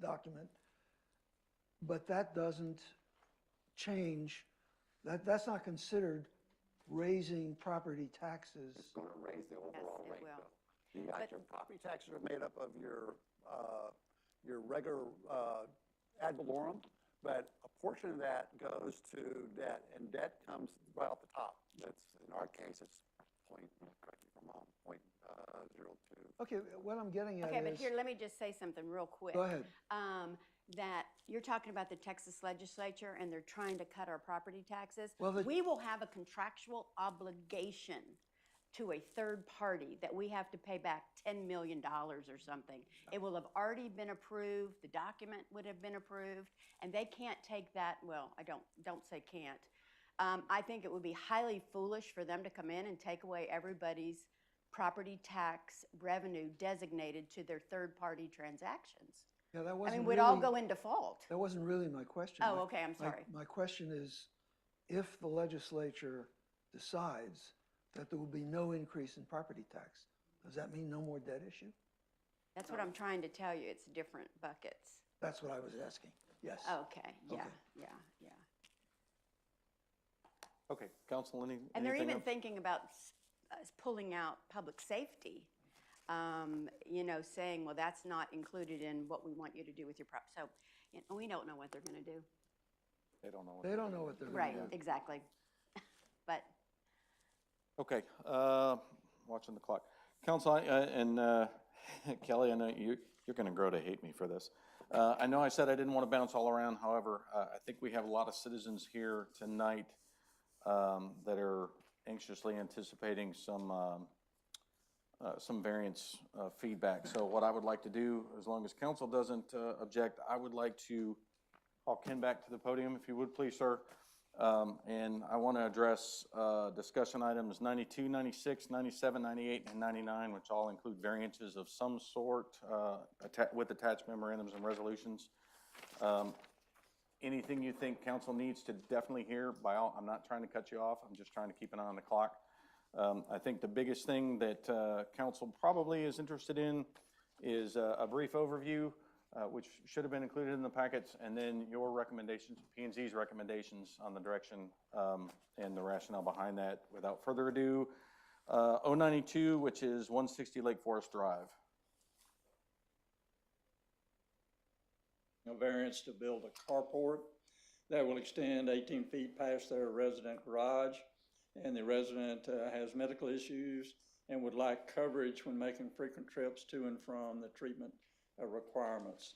document. But that doesn't change, that's not considered raising property taxes. It's going to raise the overall it rate, will. though. Your property taxes are made up of your regular ad valorem, but a portion of that goes to debt, and debt comes right off the top. That's, in our case, it's point, correct me if I'm wrong, 0.02. Okay, what I'm getting at Okay, but is, here, let me just say something real quick. go ahead. That you're talking about the Texas legislature and they're trying to cut our property taxes. Well, We will have a contractual obligation to a third party that we have to pay back $10 million or something. It will have already been approved, the document would have been approved, and they can't take that, well, don't say can't. I think it would be highly foolish for them to come in and take away everybody's property tax revenue designated to their third-party transactions. Yeah, that I wasn't mean, we'd all really- go in default. That wasn't really my question. Oh, My- okay, I'm sorry. My question is, if the legislature decides that there will be no increase in property tax, does that mean no more debt issue? That's what I'm trying to tell you, it's different buckets. That's what I was asking, yes. Okay, yeah, Okay. yeah. Okay, council, And they're anything even else? thinking about pulling out public safety, you know, saying, well, that's not included in what we want you to do with your so, you know, we don't know what they're gonna do. They don't know. They don't know what they're gonna do. Right, exactly. But, Okay, watching the clock. Council, Kelly, I know you're gonna grow to hate me for this. I know I said I didn't want to bounce all around, however, I think we have a lot of citizens here tonight that are anxiously anticipating some variance feedback. So what I would like to do, as long as council doesn't object, I would like to call Ken back to the podium, if you would please, sir. And I want to address discussion items 92, 96, 97, 98, and 99, which all include variances of some sort with attached memorandums and resolutions. Anything you think council needs to definitely hear, I'm not trying to cut you off, I'm just trying to keep an eye on the clock. I think the biggest thing that council probably is interested in is a brief overview, which should have been included in the packets, and then your recommendations, P&Z's recommendations on the direction and the rationale behind that. Without further ado, 092, which is 160 Lake Forest Drive. A variance to build a carport that will extend 18 feet past their resident garage. And the resident has medical issues and would like coverage when making frequent trips to and from the treatment requirements.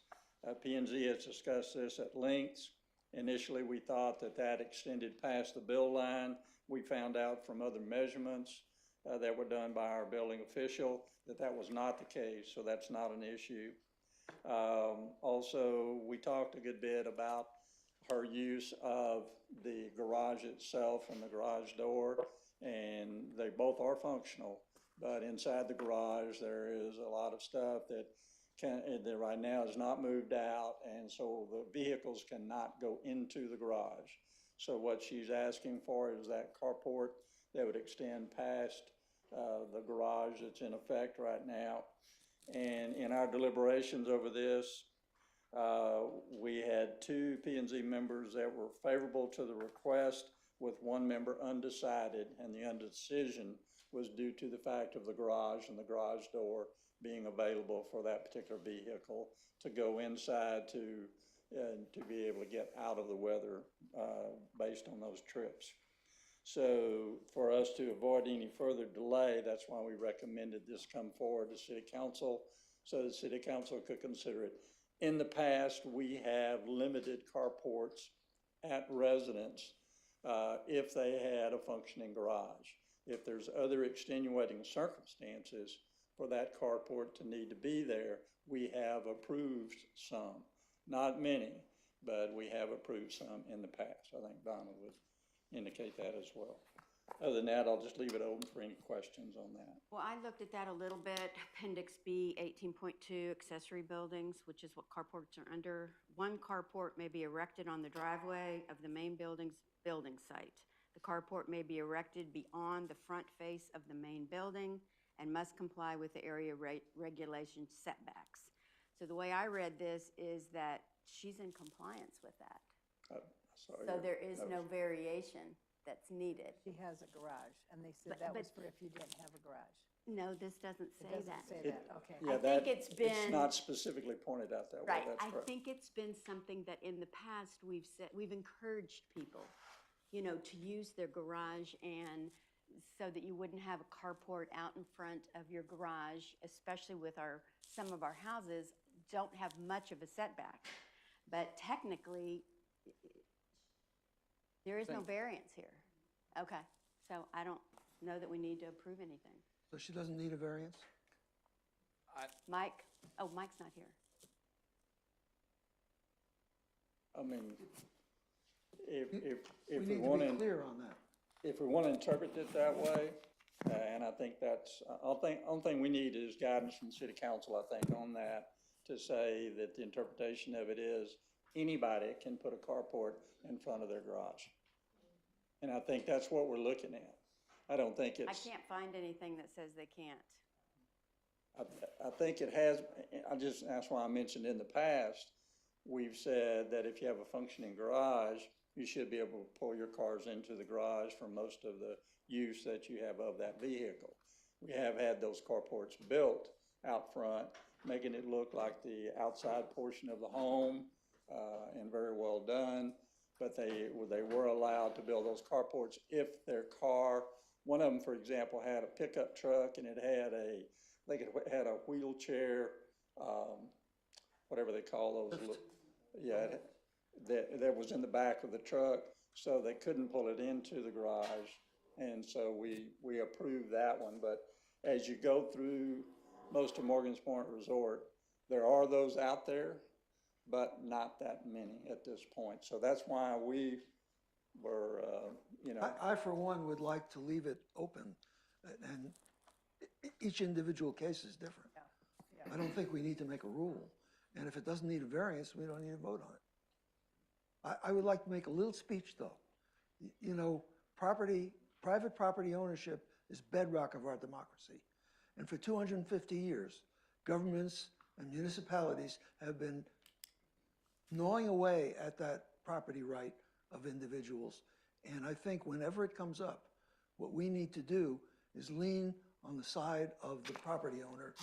P&Z has discussed this at length. Initially, we thought that extended past the bill line. We found out from other measurements that were done by our building official that was not the case, so that's not an issue. Also, we talked a good bit about her use of the garage itself and the garage door, and they both are functional, but inside the garage, there is a lot of stuff that right now is not moved out, and so the vehicles cannot go into the garage. So what she's asking for is that carport that would extend past the garage that's in effect right now. And in our deliberations over this, we had 2 P&Z members that were favorable to the request with 1 member undecided, and the indecision was due to the fact of the garage and the garage door being available for that particular vehicle to go inside to be able to get out of the weather based on those trips. So for us to avoid any further delay, that's why we recommended this come forward to City Council so the City Council could consider it. In the past, we have limited carports at residents if they had a functioning garage. If there's other extenuating circumstances for that carport to need to be there, we have approved some. Not many, but we have approved some in the past. I think Donna would indicate that as well. Other than that, I'll just leave it open for any questions on that. Well, I looked at that a little bit. Appendix B, 18.2, accessory buildings, which is what carports are under. One carport may be erected on the driveway of the main building site. The carport may be erected beyond the front face of the main building and must comply with the area regulation setbacks. So the way I read this is that she's in compliance with that. Sorry. So there is no variation that's needed. She has a garage, and they said But- that was but- for if you didn't have a garage. No, this doesn't It say doesn't that. say It- that, okay. Yeah, I that, think it's it's been- not specifically pointed out that way, Right, that's I correct. think it's been something that in the past we've said, we've encouraged people, you know, to use their garage and so that you wouldn't have a carport out in front of your garage, especially with some of our houses don't have much of a setback. But technically, there is no variance here. Okay, so I don't know that we need to approve anything. So she doesn't need a variance? Mike? Oh, Mike's not here. I mean, if We we need to want be to, clear on that. if we want to interpret it that way, and I think that's, only thing we need is guidance from the city council, I think, on that, to say that the interpretation of it is anybody can put a carport in front of their garage. And I think that's what we're looking at. I don't think I it's. can't find anything that says they can't. I think it has, that's why I mentioned in the past, we've said that if you have a functioning garage, you should be able to pull your cars into the garage for most of the use that you have of that vehicle. We have had those carports built out front, making it look like the outside portion of the home, and very well done. But they were allowed to build those carports if their car, one of them, for example, had a pickup truck and it had I think it had a wheelchair, whatever they call those. Yeah, that was in the back of the truck, so they couldn't pull it into the garage. And so we approved that one. But as you go through most of Morgan's Point Resort, there are those out there, but not that many at this point. So that's why we were, I, for one, would like to leave it open, and each individual case is different. I don't think we need to make a rule, and if it doesn't need a variance, we don't need to vote on it. I would like to make a little speech, though. You know, private property ownership is bedrock of our democracy. And for 250 years, governments and municipalities have been gnawing away at that property right of individuals. And I think whenever it comes up, what we need to do is lean on the side of the property owner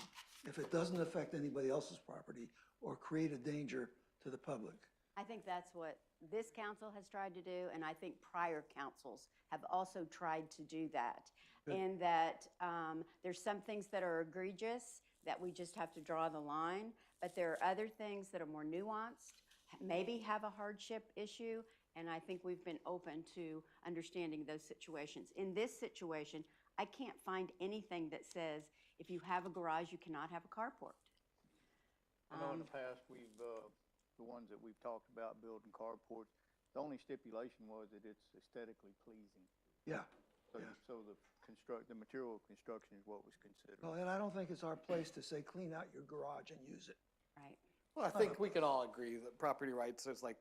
if it doesn't affect anybody else's property or create a danger to the public. I think that's what this council has tried to do, and I think prior councils have also tried to do that. And that there's some things that are egregious that we just have to draw the line, but there are other things that are more nuanced, maybe have a hardship issue, and I think we've been open to understanding those situations. In this situation, I can't find anything that says if you have a garage, you cannot have a carport. I know in the past, the ones that we've talked about building carports, the only stipulation was that it's aesthetically pleasing. Yeah. So, so the material of construction is what was considered. Well, and I don't think it's our place to say, clean out your garage and use it. Right. Well, I think we could all agree that property rights is like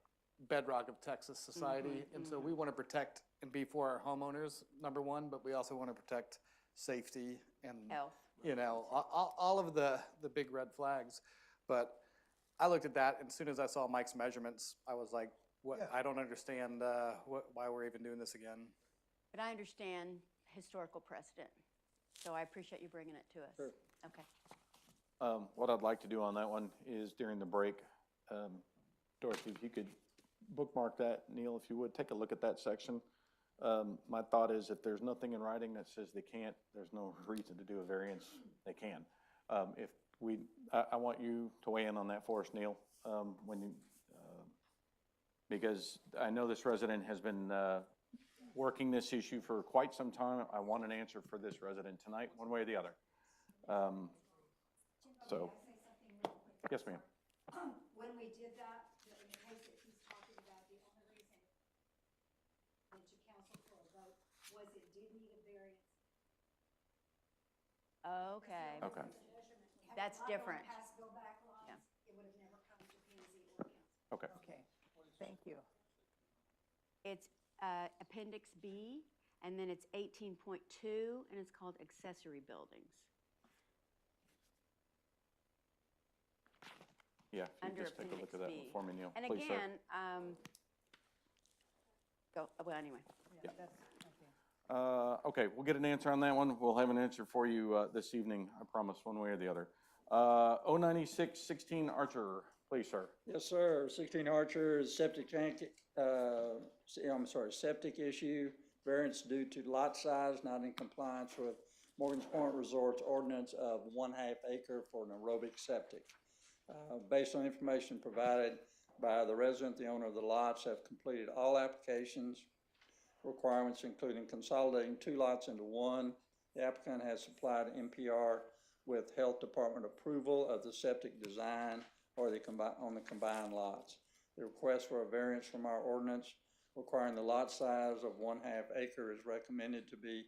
bedrock of Texas society. And so we want to protect and be for our homeowners, number one, but we also want to protect safety and, Health. you know, all of the big red flags. But I looked at that, and as soon as I saw Mike's measurements, I was like, what, Yeah. I don't understand why we're even doing this again. But I understand historical precedent, so I appreciate you bringing it to us. Sure. Okay. What I'd like to do on that one is during the break, Dorothy, if you could bookmark that, Neil, if you would, take a look at that section. My thought is if there's nothing in writing that says they can't, there's no reason to do a variance, they can. I want you to weigh in on that for us, Neil, because I know this resident has been working this issue for quite some time. I want an answer for this resident tonight, one way or the other. So, yes, ma'am. When we did that, in the case that he's talking about, the only reason went to council for a vote was it did need a variance. Okay. Okay. Had That's it not gone different. past go back lines, Yeah. it would have never come to P and Z or council. Okay. Okay, thank you. It's Appendix B, and then it's 18.2, and it's called accessory buildings. Yeah, if you Under just take a look at that Appendix B. for me, Neil. And Please, sir. again, well, anyway. Yeah, that's, okay. Okay, we'll get an answer on that one. We'll have an answer for you this evening, I promise, one way or the other. 09616 Archer, please, sir. Yes, sir. 16 Archer, septic tank, septic issue, variance due to lot size not in compliance with Morgan's Point Resort's ordinance of 1/2 acre for an aerobic septic. Based on information provided by the resident, the owner of the lots have completed all applications requirements, including consolidating 2 lots into 1. The applicant has supplied NPR with Health Department approval of the septic design or on the combined lots. The request for a variance from our ordinance requiring the lot size of 1/2 acre is recommended to be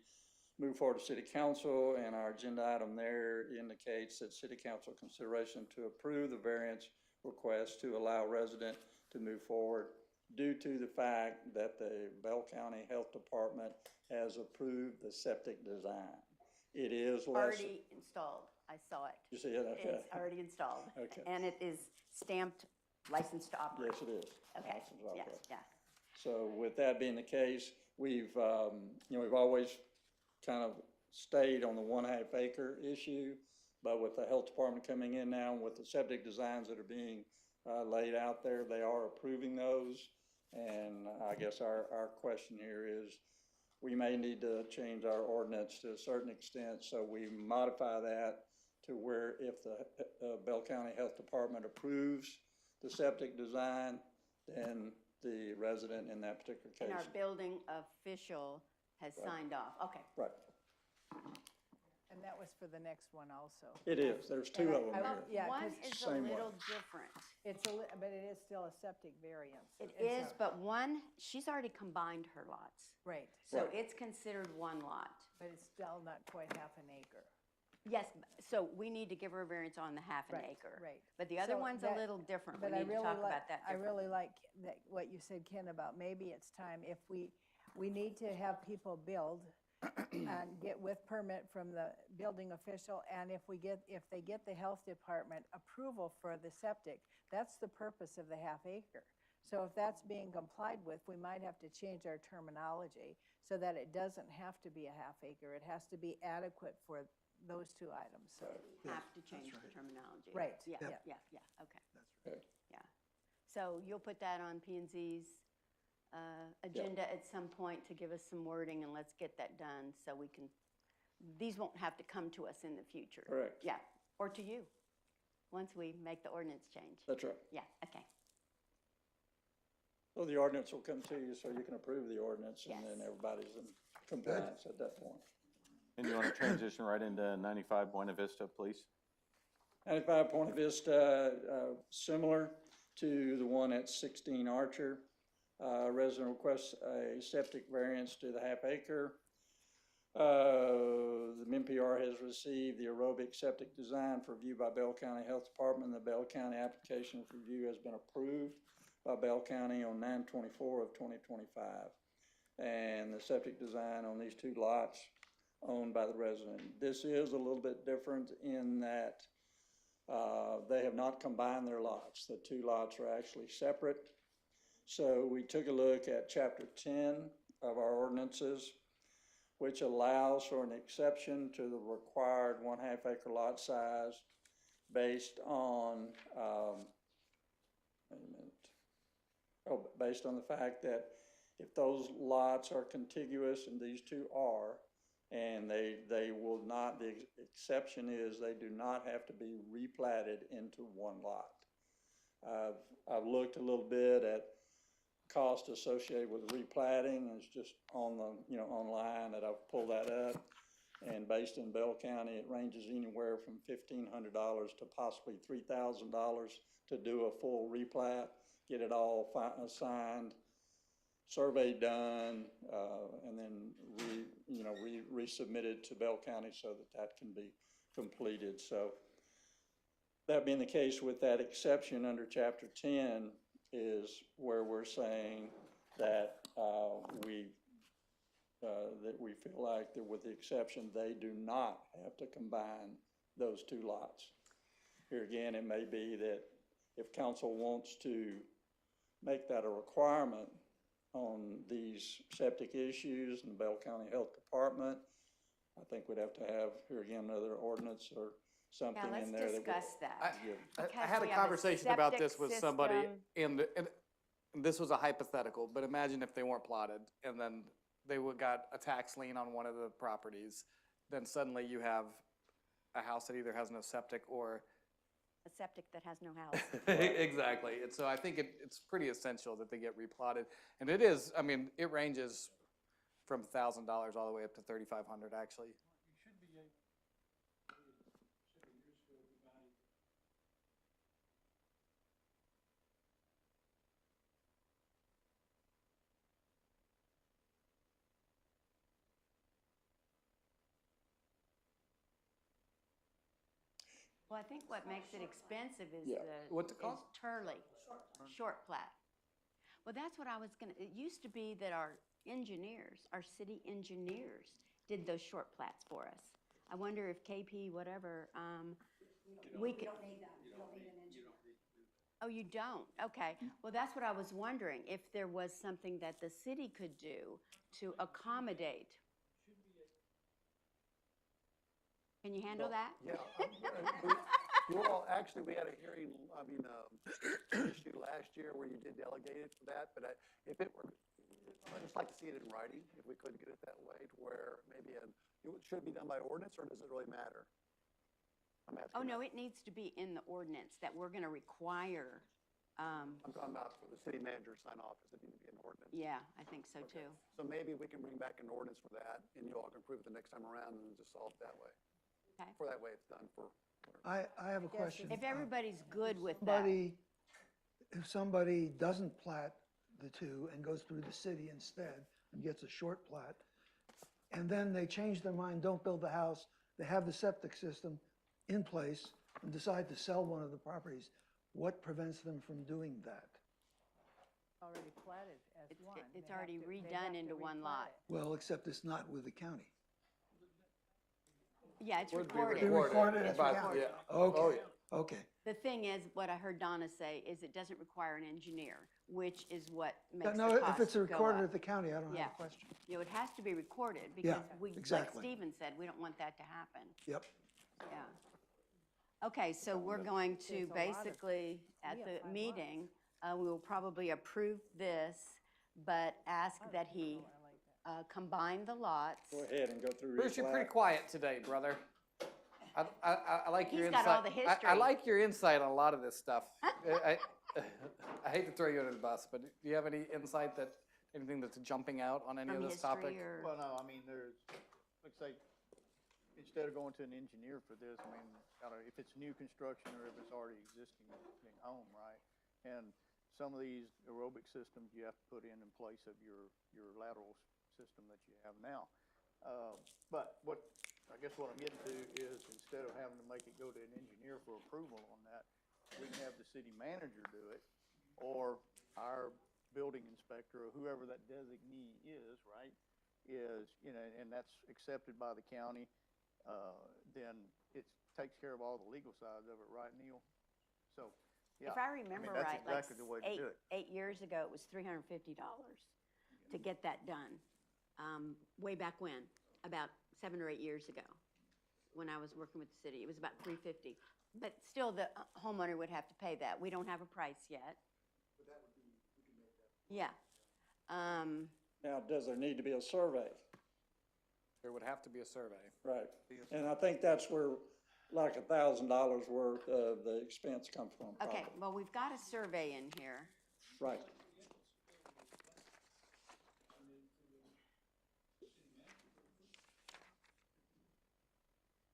moved forward to City Council, and our agenda item there indicates that City Council consideration to approve the variance request to allow resident to move forward due to the fact that the Bell County Health Department has approved the septic design. It is less. Already installed. I saw it. You see it? Okay. It's already installed. Okay. And it is stamped licensed to operate. Yes, it is. Okay, Licensed to yes, operate. yeah. So with that being the case, we've always kind of stayed on the 1/2 acre issue, but with the health department coming in now, with the septic designs that are being laid out there, they are approving those. And I guess our question here is, we may need to change our ordinance to a certain extent, so we modify that to where if the Bell County Health Department approves the septic design, then the resident in that particular case. And our building official has signed off. Okay. Right, And that was for the next one also. it is, there's 2 of them I- here. Yeah, One 'cause is a same one. little different. it's but it is still a septic variance. It It's is, a- but one, she's already combined her lots. Right, So Right. it's considered one lot. but it's still not quite 1/2 acre. Yes, so we need to give her a variance on the 1/2 Right, acre. right. But the other So one's a that- little different. We But I need to really talk like, about that I differently. really like that, what you said, Ken, about maybe it's time if we need to have people build and get with permit from the building official, and if they get the health department approval for the septic, that's the purpose of the 1/2 acre. So if that's being complied with, we might have to change our terminology so that it doesn't have to be a 1/2 acre. It has to be adequate for those 2 items, so. Have to change the terminology. Right, Yeah, yeah. yeah, okay. Okay. Yeah. So you'll put that on P and Z's agenda at some point to give us some wording, and let's get that done so we can, these won't have to come to us in the future. Correct. Yeah, or to you, once we make the ordinance change. That's right. Yeah, okay. So the ordinance will come to you so you can approve the ordinance, and then Yes. everybody's in compliance at that point. And you want to transition right into 95 Buena Vista, please? 95 Point Vista, similar to the one at 16 Archer. Resident requests a septic variance to the 1/2 acre. The MPR has received the aerobic septic design for review by Bell County Health Department. The Bell County application for review has been approved by Bell County on 9/24 of 2025. And the septic design on these 2 lots owned by the resident. This is a little bit different in that they have not combined their lots. The 2 lots are actually separate. So we took a look at Chapter 10 of our ordinances, which allows for an exception to the required 1/2 acre lot size based on, based on the fact that if those lots are contiguous, and these 2 are, and they will not, the exception is they do not have to be replatted into 1 lot. I've looked a little bit at cost associated with replatting is just on the, online that I've pulled that up. And based in Bell County, it ranges anywhere from $1,500 to possibly $3,000 to do a full replat, get it all signed, survey done, and then resubmitted to Bell County so that that can be completed. So that being the case, with that exception under Chapter 10 is where we're saying that that we feel like that with the exception, they do not have to combine those two lots. Here again, it may be that if council wants to make that a requirement on these septic issues in the Bell County Health Department, I think we'd have to have, here again, another ordinance or something Yeah, in let's there. discuss that. I Because had a we have a conversation about septic this with somebody, system. and this was a hypothetical, but imagine if they weren't plotted, and then they got a tax lien on one of the properties, then suddenly you have a house that either has no septic or. A septic that has no house. Exactly, and so I think it's pretty essential that they get replotted, and it is, I mean, it ranges from $1,000 all the way up to $3,500, actually. Well, I think what makes it expensive is Yeah. What's it is called? Turley, short plat. Well, that's what I was gonna, it used to be that our engineers, our city engineers did those short plats for us. I wonder if KP, whatever, we could. You don't need that, you don't need an engineer. Oh, you don't? Okay. Well, that's what I was wondering, if there was something that the city could do to accommodate. Can you handle that? Yeah, actually, we had a hearing, issue last year where you did delegate it for that, but if it were, I'd just like to see it in writing, if we could get it that way, to where maybe should it be done by ordinance, or does it really matter? I'm asking Oh, no, that. it needs to be in the ordinance that we're gonna require. I'm talking about for the city manager to sign off, does it need to be an ordinance? Yeah, I think so too. So maybe we can bring back an ordinance for that, and you all can approve it the next time around and just solve it that way. Okay. For that way it's done for. I have a question. If everybody's good with that. If somebody doesn't plat the two and goes through the city instead and gets a short plat, and then they change their mind, don't build the house, they have the septic system in place and decide to sell one of the properties, what prevents them from doing that? Already platted as It's- one. it's They have already to- they redone have to into one replat lot. it. Well, except it's not with the county. Yeah, it's Would be recorded. Be recorded as but- county. yeah. Okay, Oh, yeah. okay. The thing is, what I heard Donna say is it doesn't require an engineer, which is what makes No, the if cost it's go recorded up. at the county, I don't Yeah. have a question. You know, it has to be recorded because we, like exactly. Steven said, we don't want that to happen. Yep. Yeah. Okay, so we're going to There's a lot of- basically, at we have the 5 meeting, we will probably approve this, but ask that he combine the lots. Go ahead and go through. Bruce, you're pretty quiet today, brother. I like your He's insight. got all the I history. like your insight on a lot of this stuff. I hate to throw you under the bus, but do you have any insight anything that's jumping out on any From of this topic? history or, Well, no, I mean, let's say, instead of going to an engineer for this, I mean, I don't know, if it's new construction or if it's already existing home, right? And some of these aerobic systems you have to put in place of your lateral system that you have now. But I guess what I'm getting to is, instead of having to make it go to an engineer for approval on that, we can have the city manager do it, or our building inspector, or whoever that designee is, right? And that's accepted by the county, then it takes care of all the legal sides of it, right, Neil? So, yeah. if I remember that's right, like exactly the way to do it. 8 years ago, it was $350 to get that done. Way back when, about 7 or 8 years ago, when I was working with the city, it was about $350. But still, the homeowner would have to pay that. We don't have a price yet. But that would be, we can make that. Yeah. Now, does there need to be a survey? There would have to be a survey. Right. And I think that's where like $1,000 worth of the expense comes from. Okay, probably. well, we've got a survey in here. Right.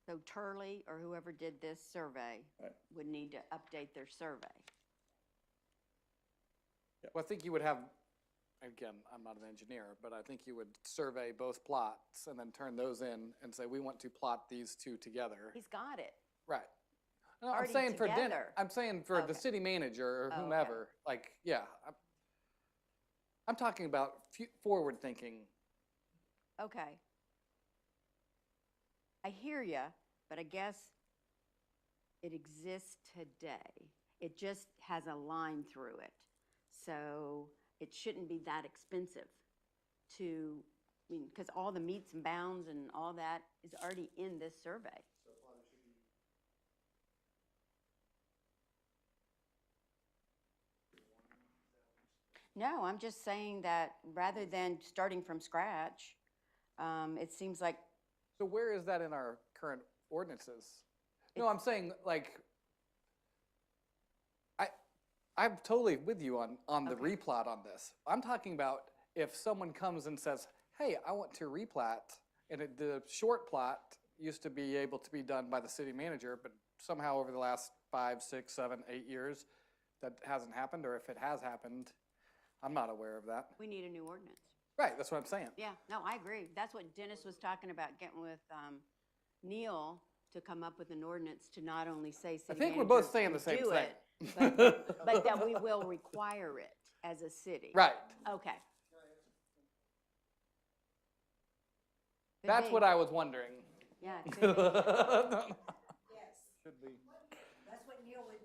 So Turley or whoever did this survey Right. would need to update their survey. Well, I think you would have, again, I'm not an engineer, but I think you would survey both plots and then turn those in and say, we want to plot these two together. He's got it. Right. No, I'm Already saying for together. I'm saying for the Okay. city manager or Oh, okay. whomever, like, yeah. I'm talking about forward thinking. Okay. I hear ya, but I guess it exists today. It just has a line through it. So it shouldn't be that expensive to, I mean, because all the meets and bounds and all that is already in this survey. No, I'm just saying that rather than starting from scratch, it seems like, So where is that in our current ordinances? No, I'm saying like, I'm totally with you on the Okay. replot on this. I'm talking about if someone comes and says, hey, I want to replat, and the short plot used to be able to be done by the city manager, but somehow over the last 5, 6, 7, 8 years, that hasn't happened, or if it has happened, I'm not aware of that. we need a new ordinance. Right, that's what I'm saying. Yeah, no, I agree. That's what Dennis was talking about, getting with Neil to come up with an ordinance to not only say city think we're manager both saying can the same do thing. it, but that we will require it as a city. Right. Okay. Could That's be. what I was wondering. Yeah, it could be. Yes. Should be. That's what Neil was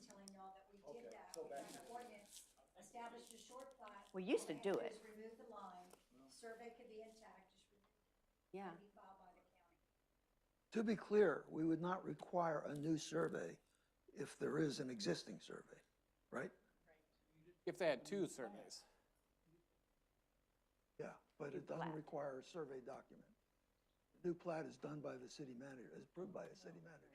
telling y'all, that we did that. We got an ordinance, established a short plot. We used to All they do had it. is remove the line, survey could be intact, just Yeah. be filed by the county. To be clear, we would not require a new survey if there is an existing survey, right? If they had 2 surveys. Yeah, but it doesn't require a survey document. The new plat is done by the city manager, is approved by the city manager.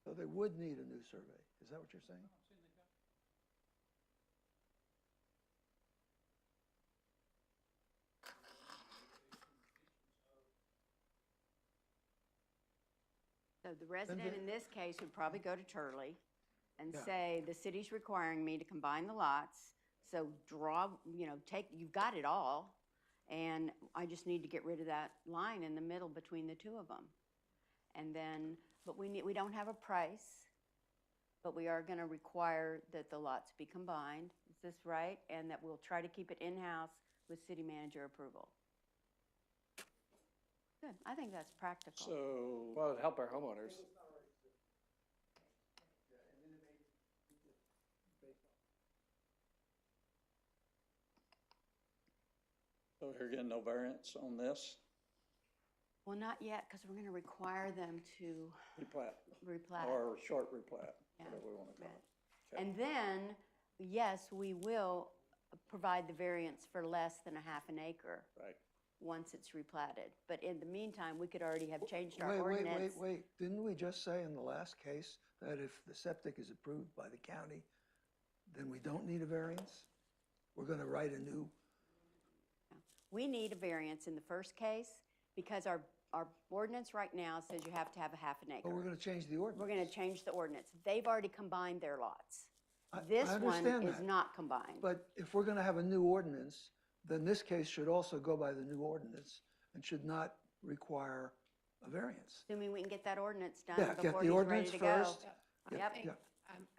So they would need a new survey. Is that what you're saying? So the resident in this case would probably go to Turley and Yeah. say, the city's requiring me to combine the lots. So draw, you've got it all. And I just need to get rid of that line in the middle between the two of them. And then, but we don't have a price, but we are gonna require that the lots be combined. Is this right? And that we'll try to keep it in-house with city manager approval. Good, I think that's practical. So, Well, it'd help our homeowners. so you're getting no variance on this, Well, not yet, because we're gonna require them to replat, replat. or short replat, Yeah, whatever we want to call right. it. Okay. And then, yes, we will provide the variance for less than a half an acre Right. once it's replatted. But in the meantime, we could already have changed our Wait, ordinance. wait. Didn't we just say in the last case that if the septic is approved by the county, then we don't need a variance? We're gonna write a new, We need a variance in the first case because our ordinance right now says you have to have a half an acre. oh, we're gonna change the ordinance. We're gonna change the ordinance. They've already combined their lots. I This one understand is that. not combined. But if we're gonna have a new ordinance, then this case should also go by the new ordinance and should not require a variance. Assuming we can get that ordinance done Yeah, get before the he's ready ordinance to go. first. Yep. Yeah.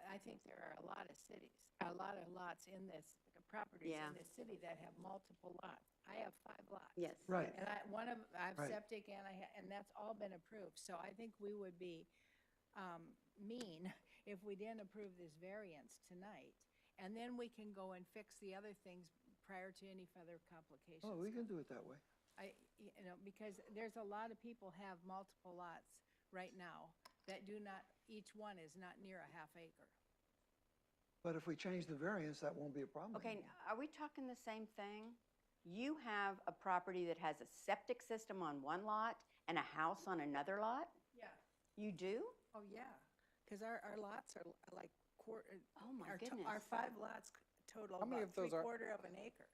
I think there are a lot of cities, a lot of lots in this, properties Yeah. in this city that have multiple lots. I have 5 lots. Yes. Right. And I have Right. septic and that's all been approved. So I think we would be mean if we didn't approve this variance tonight. And then we can go and fix the other things prior to any further complications. Oh, we can do it that way. Because there's a lot of people have multiple lots right now that do not, each one is not near a half acre. But if we change the variance, that won't be a problem. Okay, are we talking the same thing? You have a property that has a septic system on one lot and a house on another lot? Yeah. You do? Oh, yeah. Because our lots are like Oh, my our goodness. 5 lots total How many about of those are- 3/4 of an acre.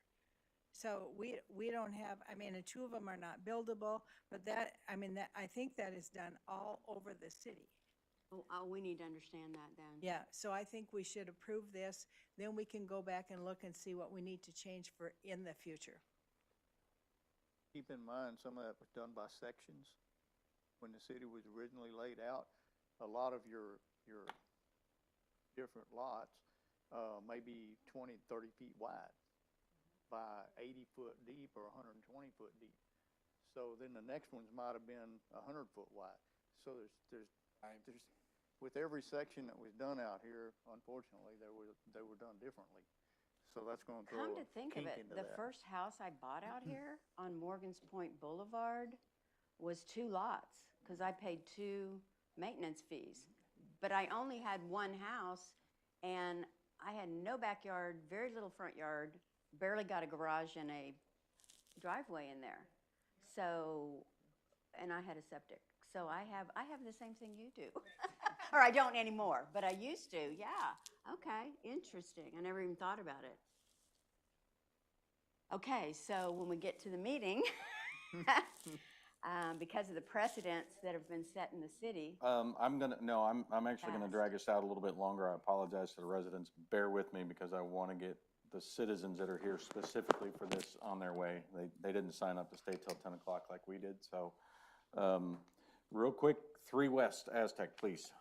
So we don't have, I mean, and 2 of them are not buildable, but that, I mean, that, I think that is done all over the city. Oh, we need to understand that then. Yeah, so I think we should approve this, then we can go back and look and see what we need to change for in the future. Keep in mind, some of that was done by sections. When the city was originally laid out, a lot of your different lots, may be 20, 30 feet wide by 80 foot deep or 120 foot deep. So then the next ones might have been 100 foot wide. So there's, with every section that was done out here, unfortunately, they were done differently. So that's gonna throw Come a to think of kink it, into the that. first house I bought out here on Morgan's Point Boulevard was 2 lots, because I paid 2 maintenance fees. But I only had 1 house, and I had no backyard, very little front yard, barely got a garage and a driveway in there. So, and I had a septic. So I have the same thing you do. Or I don't anymore, but I used to, yeah. Okay, interesting. I never even thought about it. Okay, so when we get to the meeting, because of the precedents that have been set in the city, I'm actually gonna Fast. drag us out a little bit longer. I apologize to the residents. Bear with me because I want to get the citizens that are here specifically for this on their way. They didn't sign up to stay till 10 o'clock like we did, so. Real quick, 3 West Aztec, please.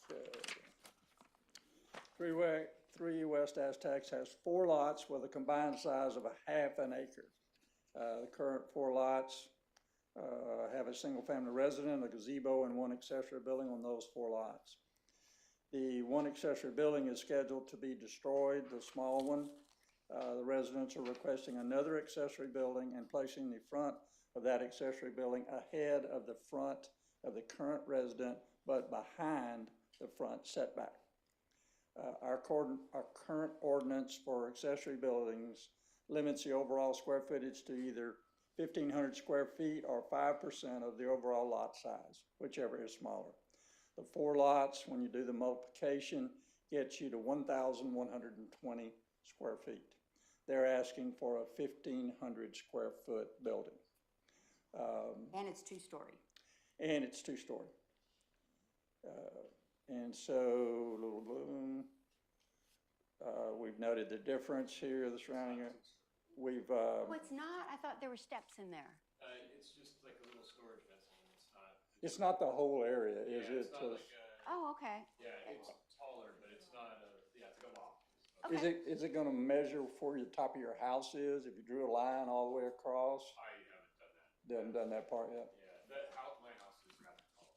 So, 3 West Aztecs has 4 lots with a combined size of a half an acre. The current 4 lots have a single-family resident, a gazebo, and 1 accessory building on those 4 lots. The 1 accessory building is scheduled to be destroyed, the small one. The residents are requesting another accessory building and placing the front of that accessory building ahead of the front of the current resident, but behind the front setback. Our current ordinance for accessory buildings limits the overall square footage to either 1,500 square feet or 5% of the overall lot size, whichever is smaller. The 4 lots, when you do the multiplication, gets you to 1,120 square feet. They're asking for a 1,500 square foot building. and it's 2-story. And it's 2-story. And so, we've noted the difference here, the surrounding, we've, Oh, it's not? I thought there were steps in there. It's just like a little storage mezzanine, it's not. it's not the whole area, is Yeah, it? it's not like a, Oh, okay. yeah, it's taller, but it's not a, yeah, it's like a loft. Okay. Is it gonna measure where the top of your house is, if you drew a line all the way across? I haven't done that. Haven't done that part yet? Yeah, that house, my house is rather tall.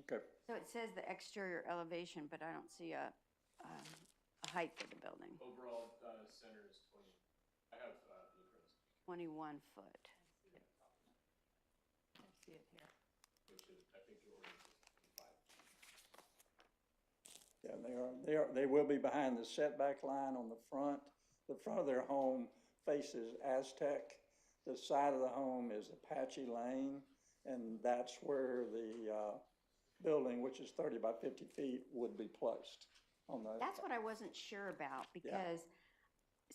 Okay. So it says the exterior elevation, but I don't see a height for the building. Overall, center is 20, I have, blueprints, 21 foot. I see it here. which is, I think the ordinance is 25. Yeah, they will be behind the setback line on the front. The front of their home faces Aztec. The side of the home is Apache Lane, and that's where the building, which is 30 by 50 feet, would be placed on the. That's what I wasn't sure about because,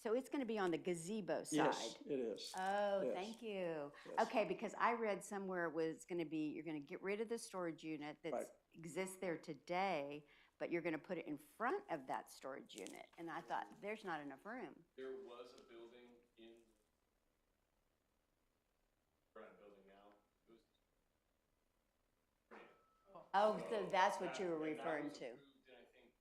so it's going to be on the gazebo side. Yes, it is. Oh, Yes. thank you. Yes. Okay, because I read somewhere it was going to be, you're going to get rid of the storage unit that Right. exists there today, but you're going to put it in front of that storage unit. And I thought, there's not enough room. There was a building in, we're not building now, it was. Oh, so that's what you were That referring was to. approved in, I think,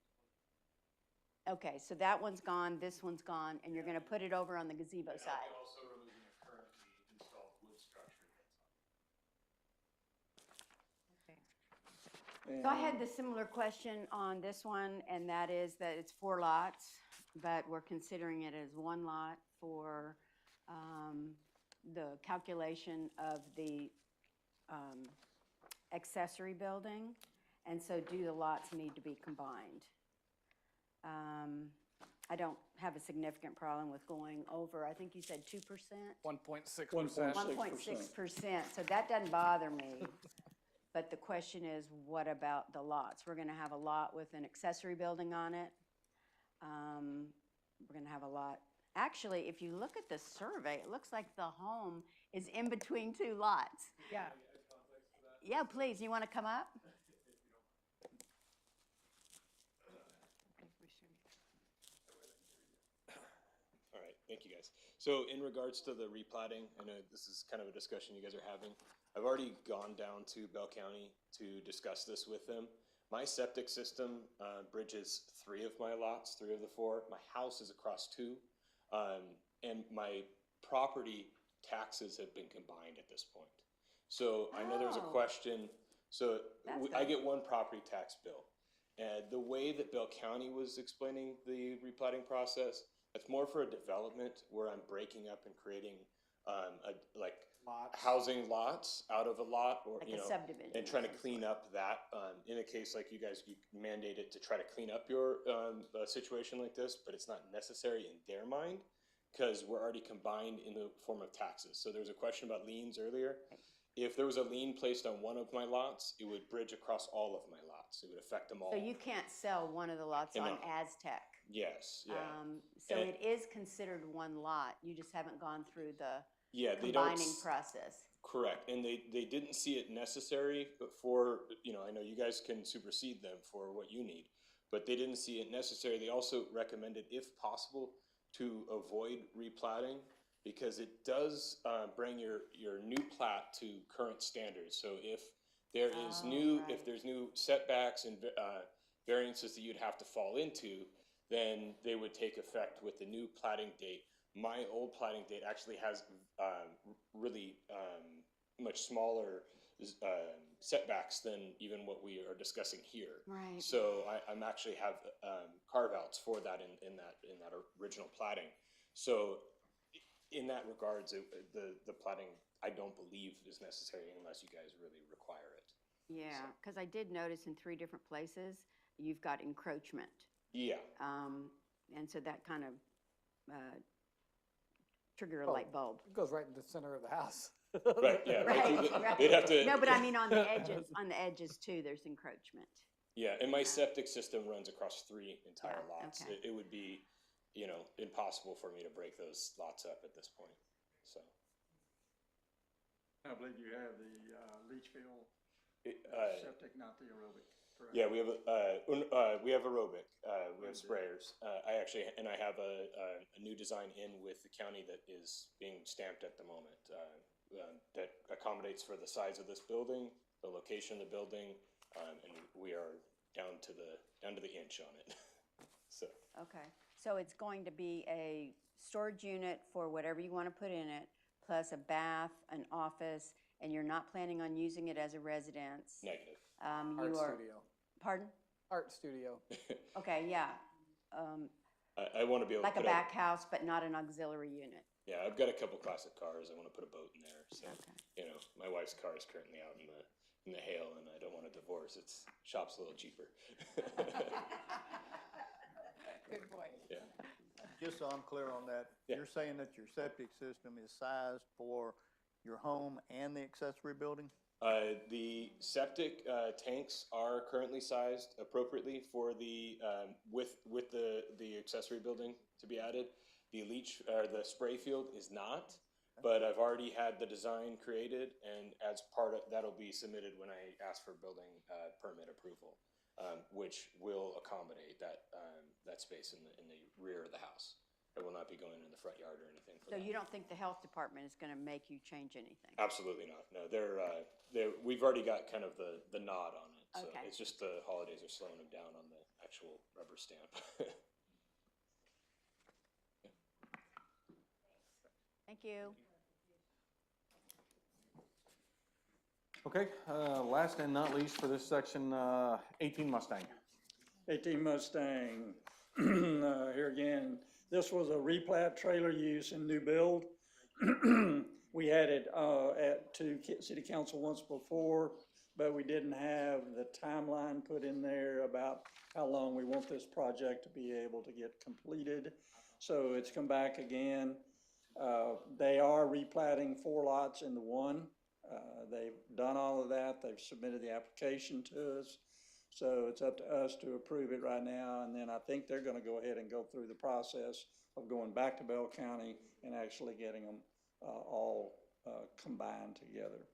Okay, so that one's gone, this one's gone, and you're going to put it over on the gazebo and side. also removing a currently installed wood structure that's on. So I had the similar question on this one, and that is that it's 4 lots, but we're considering it as 1 lot for the calculation of the accessory building. And so do the lots need to be combined? I don't have a significant problem with going over, I think you said 2%? 1.6%. 1.6%, so that doesn't bother me. But the question is, what about the lots? We're gonna have a lot with an accessory building on it. We're gonna have a lot, actually, if you look at the survey, it looks like the home is in between two lots. Yeah. Yeah, please, you wanna come up? All right, thank you guys. So in regards to the replatting, I know this is kind of a discussion you guys are having. I've already gone down to Bell County to discuss this with them. My septic system bridges 3 of my lots, 3 of the 4. My house is across 2. And my property taxes have been combined at this point. So I know there was a Oh. question, so That's I good. get one property tax bill. And the way that Bell County was explaining the replatting process, it's more for a development where I'm breaking up and creating housing lots out of a lot, or Like you a know, subdivision and of trying to some clean up that. In a case like you guys, you mandate it to try to clean up your situation like this, but it's not necessary in their mind because we're already combined in the form of taxes. So there was a question about liens earlier. If there was a lien placed on one of my lots, it would bridge across all of my lots. It would affect them all. So you can't sell one of the lots on Cannot. Aztec? Yes, yeah. So And- it is considered one lot, you just haven't gone through the Yeah, they don't. combining process? Correct, and they didn't see it necessary for, you know, I know you guys can supersede them for what you need, but they didn't see it necessary. They also recommended, if possible, to avoid replatting because it does bring your new plat to current standards. So if there is if there's new setbacks and variances that you'd have to fall into, then they would take effect with the new platting date. My old platting date actually has really much smaller setbacks than even what we are discussing here. Right. So I'm actually have carve outs for that in that original platting. So in that regards, the platting I don't believe is necessary unless you guys really require it. Yeah, because I did notice in 3 different places, you've got encroachment. Yeah. And so that kind of trigger a light bulb. It goes right in the center of the house. Right, yeah. Right, right. They'd have to. No, but I mean on the edges too, there's encroachment. Yeah, and my septic system runs across 3 entire Yeah, lots. okay. It would be, you know, impossible for me to break those lots up at this point, so. I believe you have the leach field septic, not the aerobic, correct? Yeah, we have aerobic, we have sprayers. I have a new design in with the county that is being stamped at the moment, that accommodates for the size of this building, the location of the building, and we are down to the inch on it, so. Okay, so it's going to be a storage unit for whatever you want to put in it, plus a bath, an office, and you're not planning on using it as a residence? Negative. Art studio. Pardon? Art studio. Okay, yeah. I want to be able to Like a put up. back house, but not an auxiliary unit. Yeah, I've got a couple classic cars. I want to put a boat in there. So, Okay. you know, my wife's car is currently out in the hail, and I don't want a divorce. It's shop's a little cheaper. Good point. Yeah. Just so I'm clear on that, Yeah. you're saying that your septic system is sized for your home and the accessory building? The septic tanks are currently sized appropriately for the with the accessory building to be added. The the spray field is not, but I've already had the design created, and as part of that'll be submitted when I ask for building permit approval, which will accommodate that space in the rear of the house. It will not be going in the front yard or anything. So you don't think the health department is going to make you change anything? Absolutely not. No, we've already got kind of the nod on it. So Okay. it's just the holidays are slowing them down on the actual rubber stamp. Thank you. Okay, last and not least for this section, 18 Mustang. 18 Mustang, here again, this was a replat trailer use and new build. We had it to city council once before, but we didn't have the timeline put in there about how long we want this project to be able to get completed. So it's come back again. They are replatting 4 lots into 1. They've done all of that. They've submitted the application to us. So it's up to us to approve it right now, and then I think they're gonna go ahead and go through the process of going back to Bell County and actually getting them, all, combined together.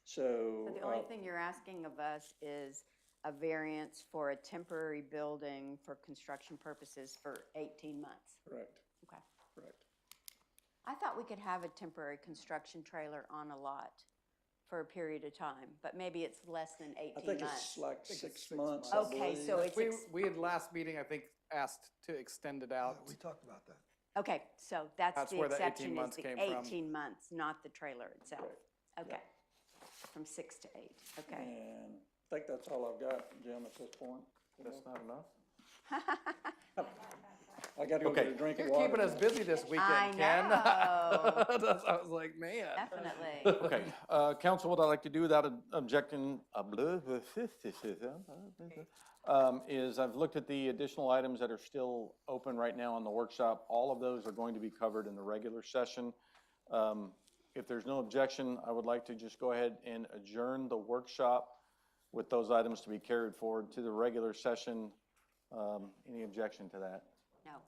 So. So the only thing you're asking of us is a variance for a temporary building for construction purposes for 18 months. Correct, Okay. correct. I thought we could have a temporary construction trailer on a lot for a period of time, but maybe it's less than 18 I think months. it's like think it's 6 6 months. months. I Okay, believe. so it's, We had last meeting, I think, asked to extend it out. We talked about that. okay, so that's That's the where the 18 exception is months the came from. 18 months, not the trailer itself. Correct. Okay. From 6 to 8, okay. And I think that's all I've got, Jim, at this point. That's not enough? I gotta go get Okay. a drink of You're water. keeping us busy this I weekend, Ken. know. I was like, man. Definitely. Okay, council, what I'd like to do without objecting, is I've looked at the additional items that are still open right now on the workshop. All of those are going to be covered in the regular session. If there's no objection, I would like to just go ahead and adjourn the workshop with those items to be carried forward to the regular session. Any objection to that? No.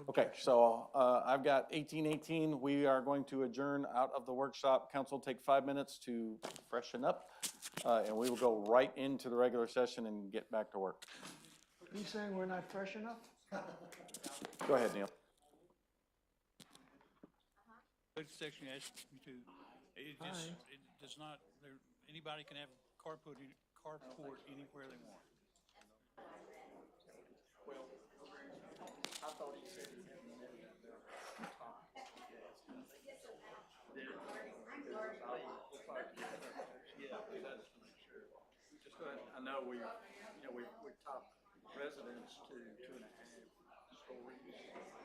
Okay, so I've got 1818. We are going to adjourn out of the workshop. Council, take 5 minutes to freshen up, and we will go right into the regular session and get back to work. Are you saying we're not fresh enough? Go ahead, Neil. Section S to, it just, it does not, anybody can have carport anywhere they want. Just go ahead. I know we top residents to 2.5 stories.